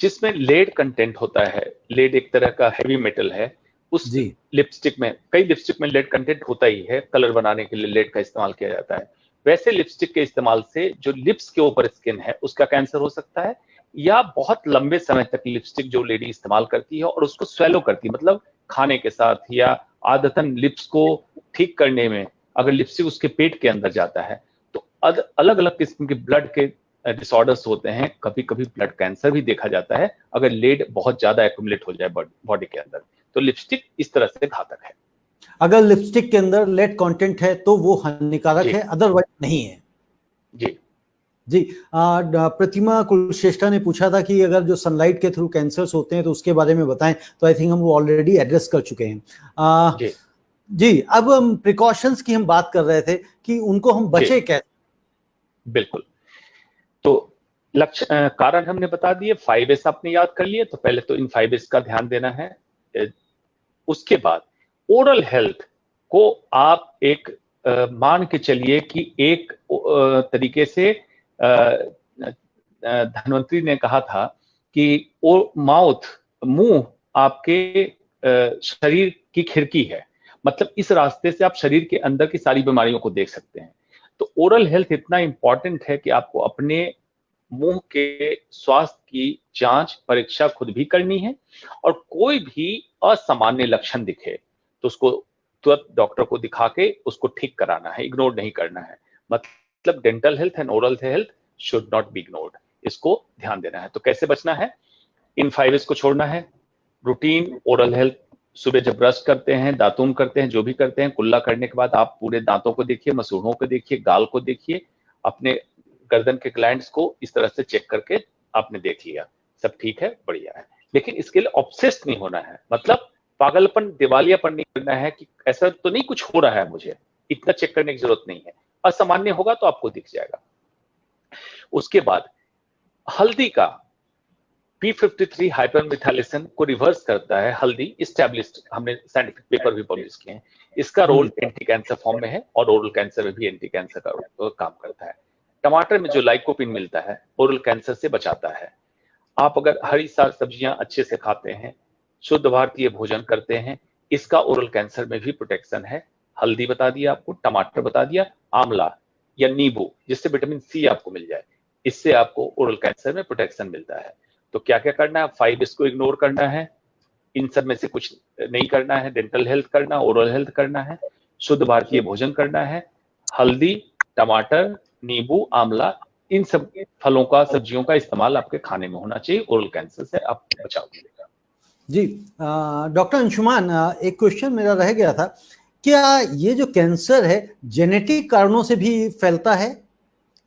[SPEAKER 2] जिसमें लेड कंटेंट होता है, लेड एक तरह का हैवी मेटल है, उस लिपस्टिक में, कई लिपस्टिक में लेड कंटेंट होता ही है, कलर बनाने के लिए लेड का इस्तेमाल किया जाता है। वैसे लिपस्टिक के इस्तेमाल से जो लिप्स के ऊपर स्किन है उसका कैंसर हो सकता है, या बहुत लंबे समय तक लिपस्टिक जो लेडी इस्तेमाल करती है और उसको स्वेलो करती है, मतलब खाने के साथ या आदतन लिप्स को ठीक करने में, अगर लिपस्टिक उसके पेट के अंदर जाता है तो अलग अलग किस्म के ब्लड के डिसऑर्डर्स होते हैं, कभी कभी ब्लड कैंसर भी देखा जाता है अगर लेड बहुत ज्यादा एक्यूमुलेट हो जाए बॉडी के अंदर। तो लिपस्टिक इस तरह से घातक है।
[SPEAKER 1] अगर लिपस्टिक के अंदर लेड कंटेंट है तो वो हानिकारक है, अदरवाइज नहीं है।
[SPEAKER 2] जी
[SPEAKER 1] जी, प्रतिमा कुलश्रेष्ठा ने पूछा था कि अगर जो सनलाइट के थ्रू कैंसर्स होते हैं तो उसके बारे में बताएं, तो आई थिंक हम वो ऑलरेडी एड्रेस कर चुके हैं। जी, अब हम प्रिकॉशंस की हम बात कर रहे थे कि उनको हम बचे कैसे।
[SPEAKER 2] बिल्कुल, तो लक्ष्य कारण हमने बता दिए, 5S आपने याद कर लिए, तो पहले तो इन 5S का ध्यान देना है। उसके बाद ओरल हेल्थ को आप एक मान के चलिए कि एक तरीके से धन्वंतरी ने कहा था कि मुंह आपके शरीर की खिड़की है, मतलब इस रास्ते से आप शरीर के अंदर की सारी बीमारियों को देख सकते हैं। तो ओरल हेल्थ इतना इंपॉर्टेंट है कि आपको अपने मुंह के स्वास्थ्य की जांच परीक्षा खुद भी करनी है, और कोई भी असामान्य लक्षण दिखे तो उसको तुरंत डॉक्टर को दिखा के उसको ठीक कराना है, इग्नोर नहीं करना है। मतलब dental health and oral health should not be ignored, इसको ध्यान देना है। तो कैसे बचना है? इन 5S को छोड़ना है। रूटीन ओरल हेल्थ, सुबह जब ब्रश करते हैं, दातुन करते हैं, जो भी करते हैं, कुल्ला करने के बाद आप पूरे दांतों को देखिए, मसूड़ों को देखिए, गाल को देखिए, अपने गर्दन के ग्लैंड्स को इस तरह से चेक करके आपने देख लिया, सब ठीक है, बढ़िया है। लेकिन इसके लिए ऑब्सेस्ड नहीं होना है, मतलब पागलपन, दिवालियापन नहीं करना है कि ऐसा तो नहीं कुछ हो रहा है मुझे, इतना चेक करने की जरूरत नहीं है। असामान्य होगा तो आपको दिख जाएगा। उसके बाद हल्दी का P53 हाइपरमेथाइलेशन को रिवर्स करता है हल्दी, इस्टेब्लिश्ड, हमने साइंटिफिक पेपर भी पब्लिश किए हैं। इसका रोल एंटी कैंसर फॉर्म में है और ओरल कैंसर में भी एंटी कैंसर का काम करता है। टमाटर में जो लाइकोपिन मिलता है ओरल कैंसर से बचाता है। आप अगर हरी साग सब्जियां अच्छे से खाते हैं, शुद्ध भारतीय भोजन करते हैं, इसका ओरल कैंसर में भी प्रोटेक्शन है। हल्दी बता दिया आपको, टमाटर बता दिया, आंवला या नींबू जिससे विटामिन सी आपको मिल जाए, इससे आपको ओरल कैंसर में प्रोटेक्शन मिलता है। तो क्या क्या करना है, 5 इसको इग्नोर करना है, इन सब में से कुछ नहीं करना है। डेंटल हेल्थ करना, ओरल हेल्थ करना है, शुद्ध भारतीय भोजन करना है, हल्दी, टमाटर, नींबू, आंवला, इन सब फलों का, सब्जियों का इस्तेमाल आपके खाने में होना चाहिए। ओरल कैंसर से आप बचाव मिलेगा।
[SPEAKER 1] जी डॉक्टर अंशुमान, एक क्वेश्चन मेरा रह गया था, क्या ये जो कैंसर है जेनेटिक कारणों से भी फैलता है?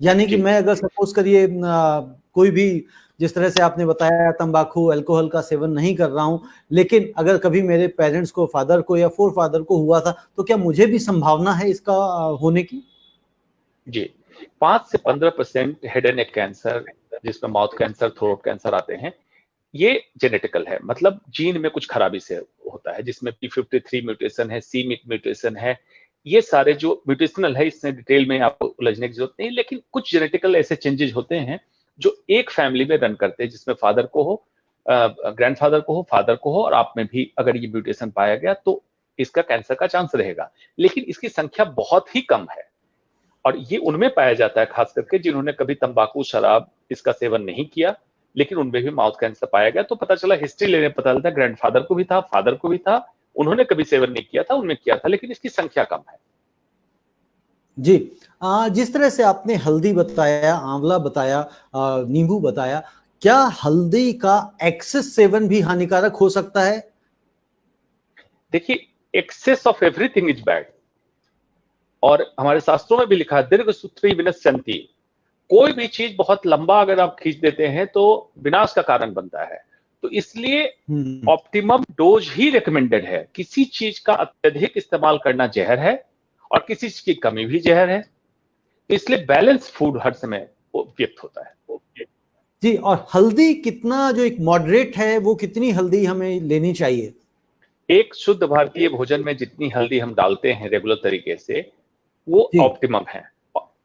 [SPEAKER 1] यानी कि मैं अगर सपोज करिए कोई भी, जिस तरह से आपने बताया तंबाकू अल्कोहल का सेवन नहीं कर रहा हूं, लेकिन अगर कभी मेरे पेरेंट्स को, फादर को या फोर फादर को हुआ था, तो क्या मुझे भी संभावना है इसका होने की?
[SPEAKER 2] जी, 5 से 15% हेड एंड नेक कैंसर, जिसमें माउथ कैंसर, थ्रोट कैंसर आते हैं, ये जेनेटिकल है, मतलब जीन में कुछ खराबी से होता है, जिसमें p53 म्यूटेशन है, c म्यूटेशन है। ये सारे जो म्यूटेशनल है, इसमें डिटेल में आपको उलझने की जरूरत नहीं, लेकिन कुछ जेनेटिकल ऐसे चेंजेस होते हैं जो एक फैमिली में रन करते हैं, जिसमें फादर को हो, ग्रैंडफादर को हो, फादर को हो, और आप में भी अगर ये म्यूटेशन पाया गया तो इसका कैंसर का चांस रहेगा। लेकिन इसकी संख्या बहुत ही कम है, और ये उनमें पाया जाता है खास करके जिन्होंने कभी तंबाकू, शराब इसका सेवन नहीं किया, लेकिन उनमें भी माउथ कैंसर पाया गया। तो पता चला, हिस्ट्री लेने पता चलता, ग्रैंडफादर को भी था, फादर को भी था, उन्होंने कभी सेवन नहीं किया था, उनमें किया था, लेकिन इसकी संख्या कम है।
[SPEAKER 1] जी, जिस तरह से आपने हल्दी बताया, आंवला बताया, नींबू बताया, क्या हल्दी का एक्सेस सेवन भी हानिकारक हो सकता है?
[SPEAKER 2] देखिए, excess of everything is bad, और हमारे शास्त्रों में भी लिखा है, दीर्घ सूत्री विनश्यन्ति। कोई भी चीज बहुत लंबा अगर आप खींच देते हैं तो विनाश का कारण बनता है। तो इसलिए ऑप्टिमम डोज ही रिकमेंडेड है। किसी चीज का अत्यधिक इस्तेमाल करना जहर है, और किसी चीज की कमी भी जहर है। इसलिए बैलेंस फूड हर समय उपयुक्त होता है।
[SPEAKER 1] जी, और हल्दी कितना, जो एक मॉडरेट है, वो कितनी हल्दी हमें लेनी चाहिए?
[SPEAKER 2] एक शुद्ध भारतीय भोजन में जितनी हल्दी हम डालते हैं रेगुलर तरीके से, वो ऑप्टिमम है।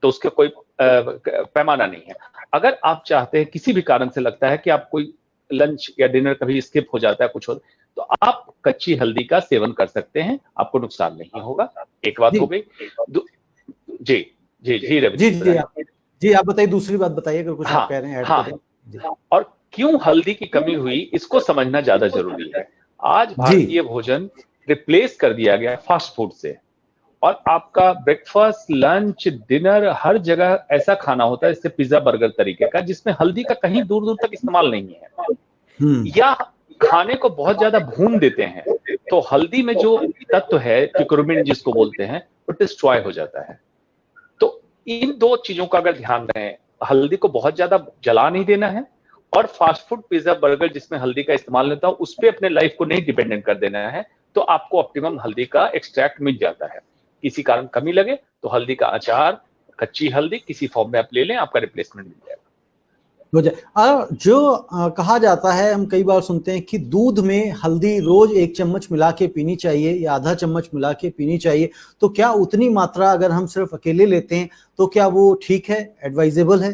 [SPEAKER 2] तो उसका कोई पैमाना नहीं है। अगर आप चाहते हैं, किसी भी कारण से लगता है कि आप कोई लंच या डिनर कभी स्किप हो जाता है, कुछ हो, तो आप कच्ची हल्दी का सेवन कर सकते हैं, आपको नुकसान नहीं होगा। एक बात हो गई। जी जी जी रवि
[SPEAKER 1] जी, आप बताइए, दूसरी बात बताइए, अगर कुछ आप कह रहे हैं ऐड करें।
[SPEAKER 2] और क्यों हल्दी की कमी हुई, इसको समझना ज्यादा जरूरी है। आज भारतीय भोजन रिप्लेस कर दिया गया फास्ट फूड से, और आपका ब्रेकफास्ट, लंच, डिनर, हर जगह ऐसा खाना होता है, जैसे पिज्जा, बर्गर तरीके का, जिसमें हल्दी का कहीं दूर दूर तक इस्तेमाल नहीं है, या खाने को बहुत ज्यादा भून देते हैं, तो हल्दी में जो तत्व है क्यूकुरमिन जिसको बोलते हैं, वो डिस्ट्रॉय हो जाता है। तो इन दो चीजों का अगर ध्यान रखें, हल्दी को बहुत ज्यादा जला नहीं देना है, और फास्ट फूड, पिज्जा, बर्गर जिसमें हल्दी का इस्तेमाल होता है, उस पर अपने लाइफ को नहीं डिपेंडेंट कर देना है। तो आपको ऑप्टिमम हल्दी का एक्सट्रैक्ट मिल जाता है। किसी कारण कमी लगे तो हल्दी का अचार, कच्ची हल्दी किसी फॉर्म में आप ले लें, आपका रिप्लेसमेंट मिल जाएगा।
[SPEAKER 1] जो कहा जाता है, हम कई बार सुनते हैं कि दूध में हल्दी रोज 1 चम्मच मिला के पीनी चाहिए या आधा चम्मच मिला के पीनी चाहिए, तो क्या उतनी मात्रा अगर हम सिर्फ अकेले लेते हैं तो क्या वो ठीक है, एडवाइजेबल है?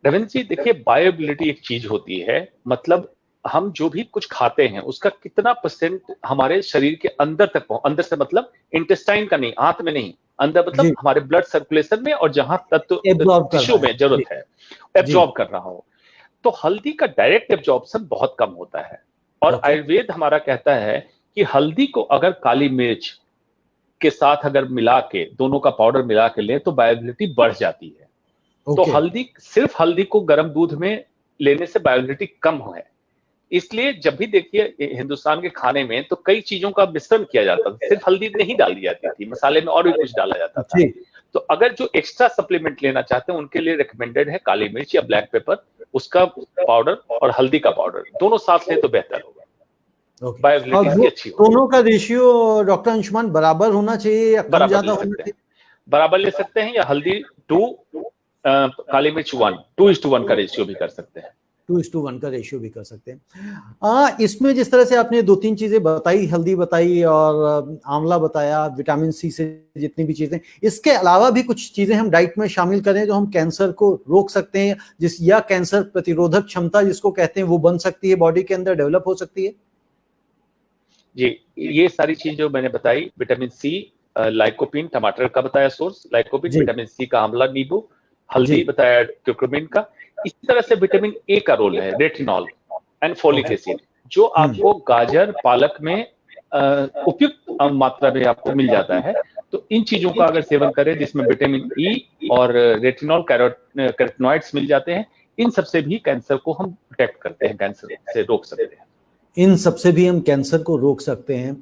[SPEAKER 2] रविंद्र जी, देखिए, बायोबिलिटी एक चीज होती है, मतलब हम जो भी कुछ खाते हैं उसका कितना % हमारे शरीर के अंदर तक अंदर से मतलब इंटेस्टाइन का नहीं, आंत में नहीं, अंदर मतलब हमारे ब्लड सर्कुलेशन में, और जहां तत्व टिश्यू में जरूरत है एब्जॉर्ब कर रहा हो। तो हल्दी का डायरेक्ट एब्जॉर्प्शन बहुत कम होता है, और आयुर्वेद हमारा कहता है कि हल्दी को अगर काली मिर्च के साथ अगर मिला के, दोनों का पाउडर मिला के ले, तो बायोबिलिटी बढ़ जाती है। तो हल्दी, सिर्फ हल्दी को गर्म दूध में लेने से बायोबिलिटी कम है। इसलिए जब भी देखिए हिंदुस्तान के खाने में तो कई चीजों का मिश्रण किया जाता था, सिर्फ हल्दी नहीं डाली जाती थी, मसाले में और भी कुछ डाला जाता था। तो अगर जो एक्स्ट्रा सप्लीमेंट लेना चाहते हैं, उनके लिए रिकमेंडेड है काली मिर्च या ब्लैक पेपर, उसका पाउडर और हल्दी का पाउडर दोनों साथ लें तो बेहतर होगा। बायोबिलिटी अच्छी होगी।
[SPEAKER 1] दोनों का रेशियो डॉक्टर अंशुमान बराबर होना चाहिए या कम ज्यादा होना चाहिए?
[SPEAKER 2] बराबर ले सकते हैं, या हल्दी 2, काली मिर्च 1, 2:1 का रेशियो भी कर सकते हैं।
[SPEAKER 1] 2:1 का रेशियो भी कर सकते हैं। इसमें जिस तरह से आपने 2-3 चीजें बताई, हल्दी बताई और आंवला बताया, विटामिन सी से जितनी भी चीजें, इसके अलावा भी कुछ चीजें हम डाइट में शामिल करें जो हम कैंसर को रोक सकते हैं, या कैंसर प्रतिरोधक क्षमता जिसको कहते हैं वो बन सकती है, बॉडी के अंदर डेवलप हो सकती है?
[SPEAKER 2] जी, ये सारी चीज जो मैंने बताई, विटामिन सी, लाइकोपिन, टमाटर का बताया सोर्स लाइकोपिन,
[SPEAKER 1] जी
[SPEAKER 2] विटामिन सी का आंवला नींबू,
[SPEAKER 1] जी
[SPEAKER 2] हल्दी बताया क्यूरकुमिन का। इसी तरह से विटामिन ए का रोल है, रेटिनॉल एंड फोलिक एसिड, जो आपको गाजर पालक में उपयुक्त मात्रा में आपको मिल जाता है। तो इन चीजों का अगर सेवन करें जिसमें विटामिन ई और रेटिनॉल कैरोटिनॉइड्स मिल जाते हैं, इन सबसे भी कैंसर को हम प्रोटेक्ट करते हैं, कैंसर से रोक सकते हैं।
[SPEAKER 1] इन सबसे भी हम कैंसर को रोक सकते हैं।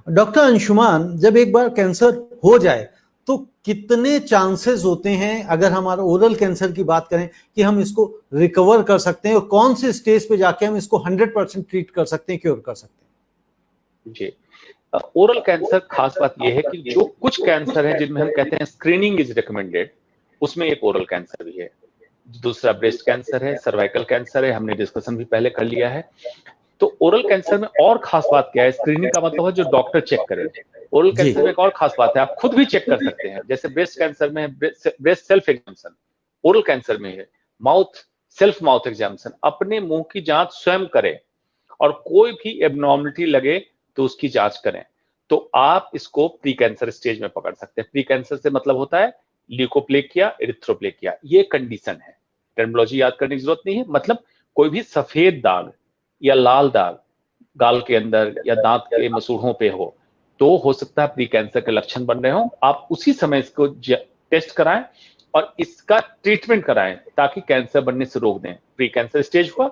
[SPEAKER 1] डॉक्टर अंशुमान, जब एक बार कैंसर हो जाए तो कितने चांसेस होते हैं, अगर हमारा ओरल कैंसर की बात करें, कि हम इसको रिकवर कर सकते हैं, और कौन से स्टेज पे जाके हम इसको 100% ट्रीट कर सकते हैं, क्योर कर सकते हैं?
[SPEAKER 2] जी, ओरल कैंसर खास बात यह है कि जो कुछ कैंसर है जिनमें हम कहते हैं स्क्रीनिंग इज रिकमेंडेड, उसमें एक ओरल कैंसर भी है। दूसरा ब्रेस्ट कैंसर है, सर्वाइकल कैंसर है, हमने डिस्कशन भी पहले कर लिया है। तो ओरल कैंसर में और खास बात क्या है, स्क्रीनिंग का मतलब है जो डॉक्टर चेक करे। ओरल कैंसर में एक और खास बात है, आप खुद भी चेक कर सकते हैं। जैसे ब्रेस्ट कैंसर में breast self examination, oral cancer में है सेल्फ माउथ एग्जामिनेशन, अपने मुंह की जांच स्वयं करें, और कोई भी एबनॉर्मलिटी लगे तो उसकी जांच करें। तो आप इसको प्री कैंसर स्टेज में पकड़ सकते हैं। प्री कैंसर से मतलब होता है ल्यूकोप्लेकिया, एरिथ्रोप्लेकिया, ये कंडीशन है। टर्मिनोलॉजी याद करने की जरूरत नहीं है। मतलब कोई भी सफेद दाग या लाल दाग गाल के अंदर या दांत के मसूड़ों पे हो, तो हो सकता है प्री कैंसर के लक्षण बन रहे हो। आप उसी समय इसको टेस्ट कराएं और इसका ट्रीटमेंट कराएं, ताकि कैंसर बनने से रोक दें। प्री कैंसर स्टेज हुआ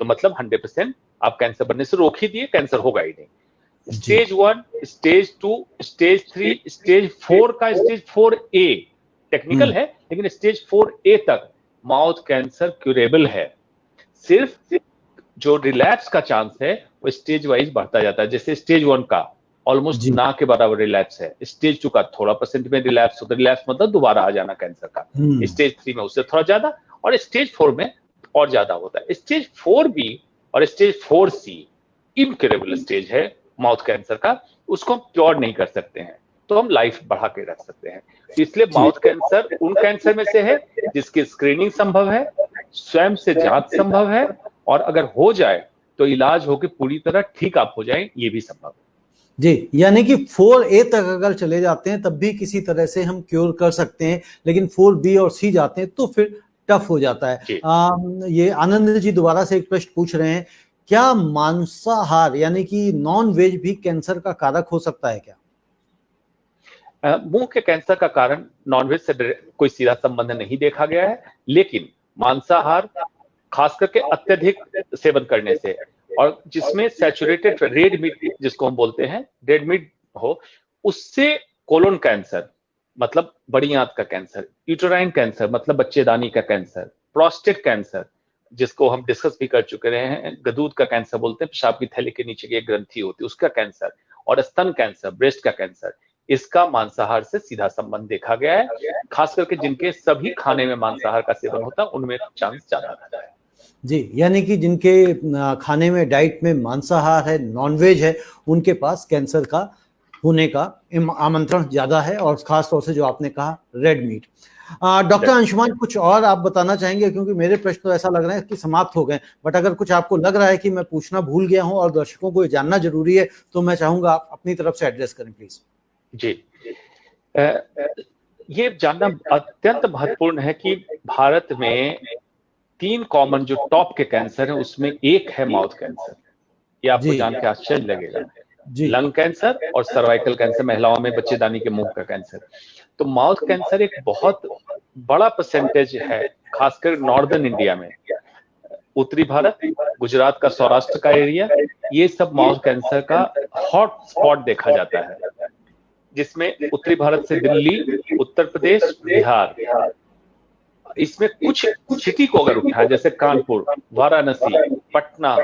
[SPEAKER 2] तो मतलब 100% आप कैंसर बनने से रोक ही दिए, कैंसर होगा ही नहीं। स्टेज 1, स्टेज 2, स्टेज 3, स्टेज 4 का स्टेज 4A टेक्निकल है, लेकिन स्टेज 4A तक माउथ कैंसर क्यूरेबल है। सिर्फ जो रिलैप्स का चांस है वो स्टेज वाइज बढ़ता जाता है। जैसे स्टेज 1 का ऑलमोस्ट ना के बराबर रिलैप्स है, स्टेज 2 का थोड़ा परसेंट में रिलैप्स होता है। रिलैप्स मतलब दोबारा आ जाना कैंसर का। स्टेज 3 में उससे थोड़ा ज्यादा, और स्टेज 4 में और ज्यादा होता है। स्टेज 4B और स्टेज 4C इनक्यूरेबल स्टेज है माउथ कैंसर का, उसको हम क्योर नहीं कर सकते हैं, तो हम लाइफ बढ़ा के रख सकते हैं। इसलिए माउथ कैंसर उन कैंसर में से है जिसकी स्क्रीनिंग संभव है, स्वयं से जांच संभव है, और अगर हो जाए तो इलाज होकर पूरी तरह ठीक आप हो जाए, ये भी संभव है।
[SPEAKER 1] जी, यानी कि 4A तक अगर चले जाते हैं तब भी किसी तरह से हम क्योर कर सकते हैं, लेकिन 4B और C जाते हैं तो फिर टफ हो जाता है। ये आनंद जी दोबारा से एक प्रश्न पूछ रहे हैं, क्या मांसाहार यानी कि नॉन वेज भी कैंसर का कारक हो सकता है क्या?
[SPEAKER 2] मुंह के कैंसर का कारण नॉनवेज से कोई सीधा संबंध नहीं देखा गया है, लेकिन मांसाहार खास करके अत्यधिक सेवन करने से, और जिसमें सैचुरेटेड रेड मीट जिसको हम बोलते हैं, रेड मीट हो, उससे कोलोन कैंसर मतलब बड़ी आंत का कैंसर, यूटेराइन कैंसर मतलब बच्चेदानी का कैंसर, प्रोस्टेट कैंसर जिसको हम डिस्कस भी कर चुके रहे हैं, गदूद का कैंसर बोलते हैं, पेशाब की थैली के नीचे की एक ग्रंथि होती है उसका कैंसर, और स्तन कैंसर, ब्रेस्ट का कैंसर, इसका मांसाहार से सीधा संबंध देखा गया है। खास करके जिनके सभी खाने में मांसाहार का सेवन होता है उनमें चांस ज्यादा रहता है।
[SPEAKER 1] जी, यानी कि जिनके खाने में, डाइट में मांसाहार है, नॉनवेज है, उनके पास कैंसर का होने का आमंत्रण ज्यादा है, और खास तौर से जो आपने कहा रेड मीट। डॉक्टर अंशुमान, कुछ और आप बताना चाहेंगे? क्योंकि मेरे प्रश्न तो ऐसा लग रहा है कि समाप्त हो गए, बट अगर कुछ आपको लग रहा है कि मैं पूछना भूल गया हूं और दर्शकों को ये जानना जरूरी है, तो मैं चाहूंगा आप अपनी तरफ से एड्रेस करें प्लीज।
[SPEAKER 2] जी, ये जानना अत्यंत महत्वपूर्ण है कि भारत में 3 कॉमन जो टॉप के कैंसर है उसमें एक है माउथ कैंसर। ये आपको जान के आश्चर्य लगेगा। लंग कैंसर और सर्वाइकल कैंसर, महिलाओं में बच्चेदानी के मुंह का कैंसर। तो माउथ कैंसर एक बहुत बड़ा परसेंटेज है, खासकर नॉर्दर्न इंडिया में, उत्तरी भारत, गुजरात का सौराष्ट्र का एरिया, ये सब माउथ कैंसर का हॉट स्पॉट देखा जाता है, जिसमें उत्तरी भारत से दिल्ली, उत्तर प्रदेश, बिहार, इसमें कुछ सिटी को अगर उठाए जैसे कानपुर, वाराणसी, पटना,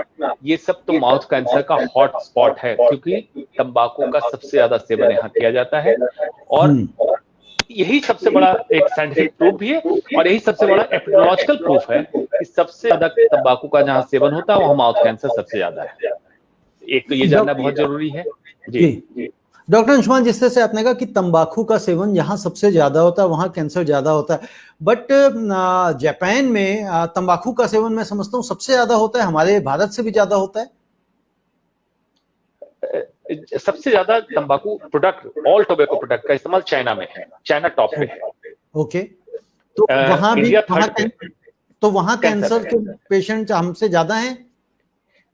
[SPEAKER 2] ये सब तो माउथ कैंसर का हॉट स्पॉट है, क्योंकि तंबाकू का सबसे ज्यादा सेवन यहाँ किया जाता है, और यही सबसे बड़ा एक साइंटिफिक प्रूफ भी है, और यही सबसे बड़ा एपिडेमियोलॉजिकल प्रूफ है कि सबसे ज्यादा तंबाकू का जहां सेवन होता है वहां माउथ कैंसर सबसे ज्यादा है। एक तो ये जानना बहुत जरूरी है। जी
[SPEAKER 1] डॉक्टर अंशुमान, जिस तरह से आपने कहा कि तंबाकू का सेवन यहाँ सबसे ज्यादा होता है, वहाँ कैंसर ज्यादा होता है, बट जापान में तंबाकू का सेवन मैं समझता हूँ सबसे ज्यादा होता है, हमारे भारत से भी ज्यादा होता है।
[SPEAKER 2] सबसे ज्यादा तंबाकू प्रोडक्ट, ऑल टोबैको प्रोडक्ट का इस्तेमाल चाइना में है, चाइना टॉप पे है।
[SPEAKER 1] ओके, तो वहां भी
[SPEAKER 2] इंडिया थर्ड पे।
[SPEAKER 1] तो वहां कैंसर के पेशेंट हमसे ज्यादा हैं?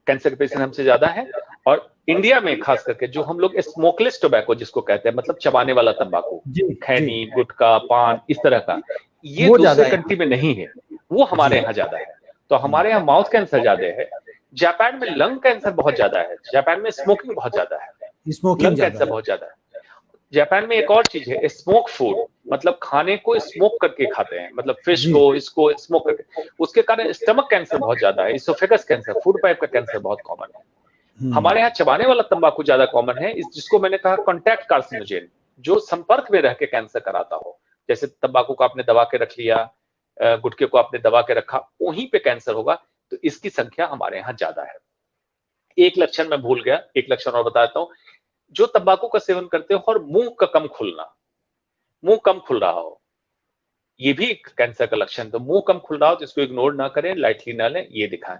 [SPEAKER 2] कैंसर के पेशेंट हमसे ज्यादा है। और इंडिया में खास करके जो हम लोग स्मोकलेस टोबैको जिसको कहते हैं, मतलब चबाने वाला तंबाकू, खैनी, गुटखा, पान, इस तरह का, ये दूसरे कंट्री में नहीं है, वो हमारे यहाँ ज्यादा है। तो हमारे यहाँ माउथ कैंसर ज्यादा है। जापान में लंग कैंसर बहुत ज्यादा है, जापान में स्मोकिंग बहुत ज्यादा है, लंग कैंसर बहुत ज्यादा है। जापान में एक और चीज है, स्मोक फूड, मतलब खाने को स्मोक करके खाते हैं, मतलब फिश को इसको स्मोक करके, उसके कारण स्टमक कैंसर बहुत ज्यादा है, इसोफेगस कैंसर, फूड पाइप का कैंसर बहुत कॉमन है। हमारे यहाँ चबाने वाला तंबाकू ज्यादा कॉमन है, जिसको मैंने कहा कॉन्टैक्ट कार्सिनोजेन, जो संपर्क में रह के कैंसर कराता हो। जैसे तंबाकू को आपने दबा के रख लिया, गुटखे को आपने दबा के रखा, वहीं पे कैंसर होगा। तो इसकी संख्या हमारे यहाँ ज्यादा है। एक लक्षण मैं भूल गया, एक लक्षण और बताता हूं। जो तंबाकू का सेवन करते हो और मुंह का कम खुलना, मुंह कम खुल रहा हो, ये भी कैंसर का लक्षण। तो मुंह कम खुल रहा हो तो इसको इग्नोर ना करें, लाइटली ना लें, ये दिखाएं।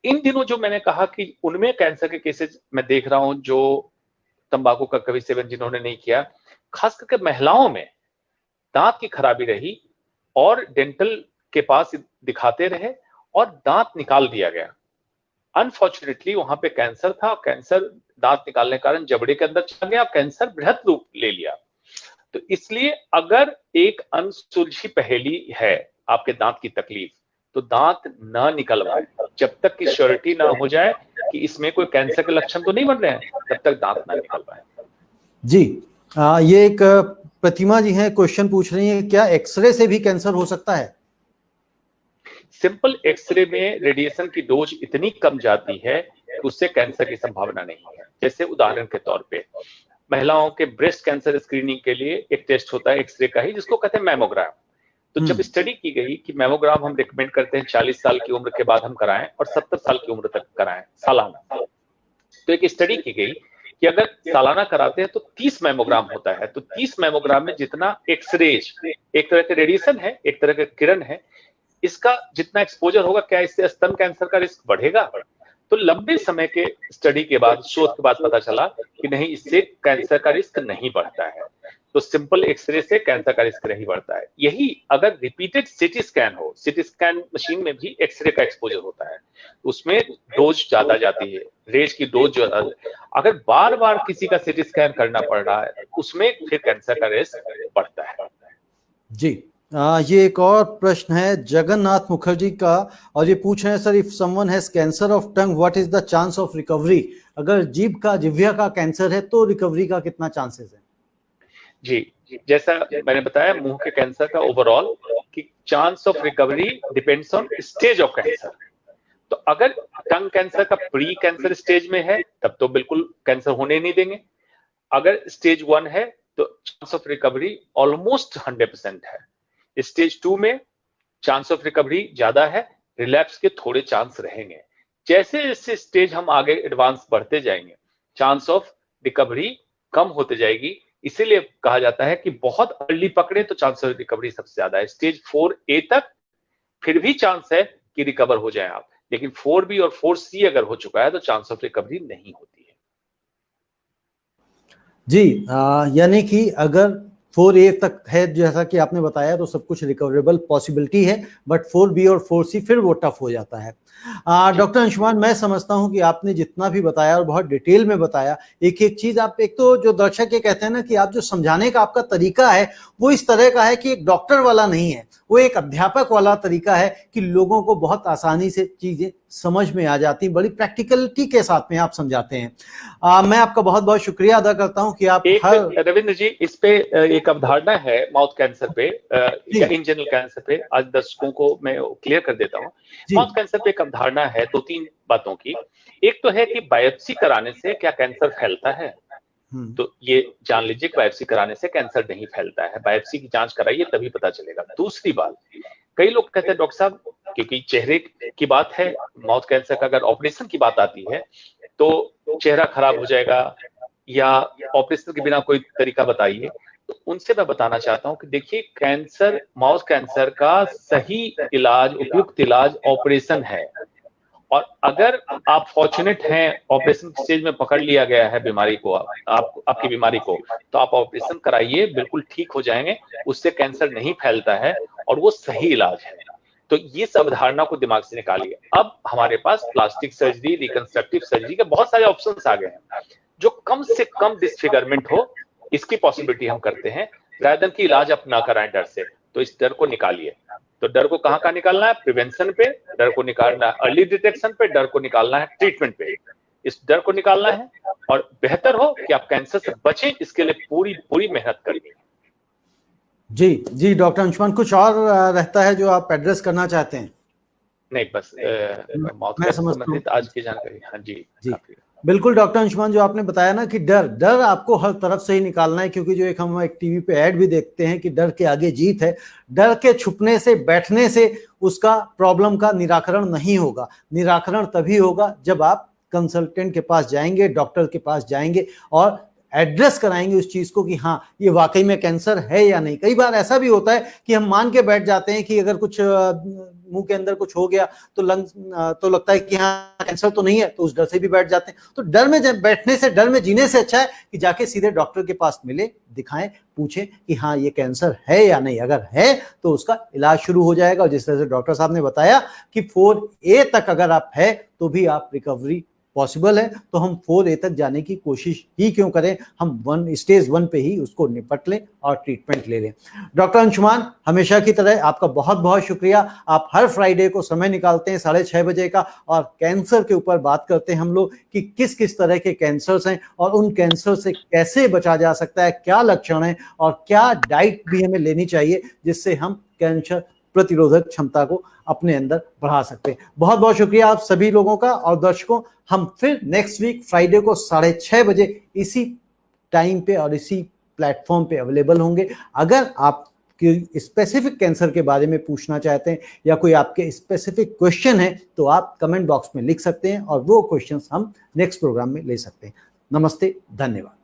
[SPEAKER 2] इन दिनों जो मैंने कहा कि उनमें कैंसर के केसेस मैं देख रहा हूं जो तंबाकू का कभी सेवन जिन्होंने नहीं किया, खास करके महिलाओं में दांत की खराबी रही और डेंटल के पास दिखाते रहे और दांत निकाल दिया गया। अनफॉर्चुनेटली वहां पे कैंसर था, कैंसर दांत निकालने के कारण जबड़े के अंदर चला गया, कैंसर बृहद रूप ले लिया। तो इसलिए अगर एक अनसुलझी पहेली है आपके दांत की तकलीफ, तो दांत ना निकलवाएं जब तक कि श्योरिटी ना हो जाए कि इसमें कोई कैंसर के लक्षण तो नहीं बन रहे हैं, तब तक दांत ना निकलवाएं।
[SPEAKER 1] जी, ये एक प्रतिमा जी हैं, क्वेश्चन पूछ रही हैं, क्या एक्सरे से भी कैंसर हो सकता है?
[SPEAKER 2] सिंपल एक्सरे में रेडिएशन की डोज इतनी कम जाती है कि उससे कैंसर की संभावना नहीं है। जैसे उदाहरण के तौर पे महिलाओं के ब्रेस्ट कैंसर स्क्रीनिंग के लिए एक टेस्ट होता है एक्सरे का ही, जिसको कहते हैं मैमोग्राम। तो जब स्टडी की गई कि मैमोग्राम हम रिकमेंड करते हैं 40 साल की उम्र के बाद हम कराएं और 70 साल की उम्र तक कराएं सालाना, तो एक स्टडी की गई कि अगर सालाना कराते हैं तो 30 मैमोग्राम होता है। तो 30 मैमोग्राम में जितना एक्सरेज, एक तरह के रेडिएशन है, एक तरह के किरण है, इसका जितना एक्सपोजर होगा, क्या इससे स्तन कैंसर का रिस्क बढ़ेगा? तो लंबे समय के स्टडी के बाद, शोध के बाद पता चला कि नहीं, इससे कैंसर का रिस्क नहीं बढ़ता है। तो सिंपल एक्सरे से कैंसर का रिस्क नहीं बढ़ता है। यही अगर रिपीटेड सीटी स्कैन हो, सीटी स्कैन मशीन में भी एक्सरे का एक्सपोजर होता है, उसमें डोज ज्यादा जाती है, रेज की डोज जो अगर बार बार किसी का सीटी स्कैन करना पड़ रहा है, उसमें फिर कैंसर का रिस्क बढ़ता है।
[SPEAKER 1] जी, ये एक और प्रश्न है जगन्नाथ मुखर्जी का, और ये पूछ रहे हैं, sir, if someone has cancer of tongue, what is the chance of recovery? अगर जिह्वा का कैंसर है तो रिकवरी का कितना चांसेस है?
[SPEAKER 2] जी, जैसा मैंने बताया मुंह के कैंसर का ओवरऑल कि chance of recovery depends on stage of cancer. तो अगर टंग कैंसर का प्री कैंसर स्टेज में है तब तो बिल्कुल कैंसर होने नहीं देंगे। अगर स्टेज 1 है तो चांस ऑफ रिकवरी ऑलमोस्ट 100% है। स्टेज 2 में चांस ऑफ रिकवरी ज्यादा है, रिलैप्स के थोड़े चांस रहेंगे। जैसे जैसे स्टेज हम आगे एडवांस बढ़ते जाएंगे, चांस ऑफ रिकवरी कम होते जाएगी। इसीलिए कहा जाता है कि बहुत अर्ली पकड़े तो चांस ऑफ रिकवरी सबसे ज्यादा है। स्टेज 4A तक फिर भी चांस है कि रिकवर हो जाए आप, लेकिन 4B और 4C अगर हो चुका है तो चांस ऑफ रिकवरी नहीं होती है।
[SPEAKER 1] जी, यानी कि अगर 4A तक है जैसा कि आपने बताया तो सब कुछ रिकवरेबल पॉसिबिलिटी है, बट 4B और 4C फिर वो टफ हो जाता है। डॉक्टर अंशुमान, मैं समझता हूं कि आपने जितना भी बताया और बहुत डिटेल में बताया, एक एक चीज आप, एक तो जो दर्शक ये कहते हैं ना कि आप जो समझाने का आपका तरीका है वो इस तरह का है कि एक डॉक्टर वाला नहीं है, वो एक अध्यापक वाला तरीका है कि लोगों को बहुत आसानी से चीजें समझ में आ जाती, बड़ी प्रैक्टिकलिटी के साथ में आप समझाते हैं। मैं आपका बहुत बहुत शुक्रिया अदा करता हूं कि आप
[SPEAKER 2] रविंद्र जी, इस पे एक अवधारणा है माउथ कैंसर पे या इन जनरल कैंसर पे, आज दर्शकों को मैं क्लियर कर देता हूं। माउथ कैंसर पे एक अवधारणा है 2-3 बातों की। एक तो है कि बायोप्सी कराने से क्या कैंसर फैलता है, तो ये जान लीजिए कि बायोप्सी कराने से कैंसर नहीं फैलता है, बायोप्सी की जांच कराइए तभी पता चलेगा। दूसरी बात, कई लोग कहते हैं डॉक्टर साहब, क्योंकि चेहरे की बात है, माउथ कैंसर का अगर ऑपरेशन की बात आती है तो चेहरा खराब हो जाएगा या ऑपरेशन के बिना कोई तरीका बताइए। तो उनसे मैं बताना चाहता हूं कि देखिए, कैंसर, माउथ कैंसर का सही इलाज, उपयुक्त इलाज ऑपरेशन है। और अगर आप फॉर्चुनेट हैं, ऑपरेशन स्टेज में पकड़ लिया गया है बीमारी को, आपकी बीमारी को, तो आप ऑपरेशन कराइए, बिल्कुल ठीक हो जाएंगे, उससे कैंसर नहीं फैलता है और वो सही इलाज है। तो ये सब अवधारणा को दिमाग से निकालिए। अब हमारे पास प्लास्टिक सर्जरी, रिकंस्ट्रक्टिव सर्जरी के बहुत सारे ऑप्शंस आ गए हैं, जो कम से कम डिसफिगरमेंट हो इसकी पॉसिबिलिटी हम करते हैं, rather than कि इलाज आप ना कराएं डर से। तो इस डर को निकालिए। तो डर को कहाँ निकालना है? प्रिवेंशन पे डर को निकालना है, अर्ली डिटेक्शन पे डर को निकालना है, ट्रीटमेंट पे इस डर को निकालना है, और बेहतर हो कि आप कैंसर से बचें, इसके लिए पूरी पूरी मेहनत करिए।
[SPEAKER 1] जी जी डॉक्टर अंशुमान, कुछ और रहता है जो आप एड्रेस करना चाहते हैं?
[SPEAKER 2] नहीं, बस
[SPEAKER 1] मैं समझता हूँ
[SPEAKER 2] आज की जानकारी। हाँ जी
[SPEAKER 1] जी बिल्कुल डॉक्टर अंशुमान, जो आपने बताया ना कि डर आपको हर तरफ से ही निकालना है, क्योंकि जो हम एक टीवी पे ऐड भी देखते हैं कि डर के आगे जीत है। डर के छुपने से, बैठने से उसका प्रॉब्लम का निराकरण नहीं होगा। निराकरण तभी होगा जब आप कंसल्टेंट के पास जाएंगे, डॉक्टर के पास जाएंगे और एड्रेस कराएंगे उस चीज को कि हाँ ये वाकई में कैंसर है या नहीं। कई बार ऐसा भी होता है कि हम मान के बैठ जाते हैं कि अगर कुछ मुंह के अंदर कुछ हो गया तो तो लगता है कि हाँ कैंसर तो नहीं है, तो उस डर से भी बैठ जाते हैं। तो डर में बैठने से, डर में जीने से अच्छा है कि जाके सीधे डॉक्टर के पास मिले, दिखाएं, पूछें कि हाँ ये कैंसर है या नहीं। अगर है तो उसका इलाज शुरू हो जाएगा। और जिस तरह से डॉक्टर साहब ने बताया कि 4A तक अगर आप है तो भी आप रिकवरी पॉसिबल है, तो हम 4A तक जाने की कोशिश ही क्यों करें, हम स्टेज 1 पे ही उसको निपट लें और ट्रीटमेंट ले लें। डॉक्टर अंशुमान, हमेशा की तरह आपका बहुत बहुत शुक्रिया। आप हर फ्राइडे को समय निकालते हैं 6:30 बजे का, और कैंसर के ऊपर बात करते हैं हम लोग कि किस किस तरह के कैंसर्स हैं और उन कैंसर से कैसे बचा जा सकता है, क्या लक्षण है और क्या डाइट भी हमें लेनी चाहिए जिससे हम कैंसर प्रतिरोधक क्षमता को अपने अंदर बढ़ा सकते हैं। बहुत बहुत शुक्रिया आप सभी लोगों का और दर्शकों। हम फिर नेक्स्ट वीक फ्राइडे को 6:30 बजे इसी टाइम पे और इसी प्लेटफॉर्म पे अवेलेबल होंगे। अगर आप स्पेसिफिक कैंसर के बारे में पूछना चाहते हैं या कोई आपके स्पेसिफिक क्वेश्चन है तो आप कमेंट बॉक्स में लिख सकते हैं और वो क्वेश्चंस हम नेक्स्ट प्रोग्राम में ले सकते हैं। नमस्ते, धन्यवाद।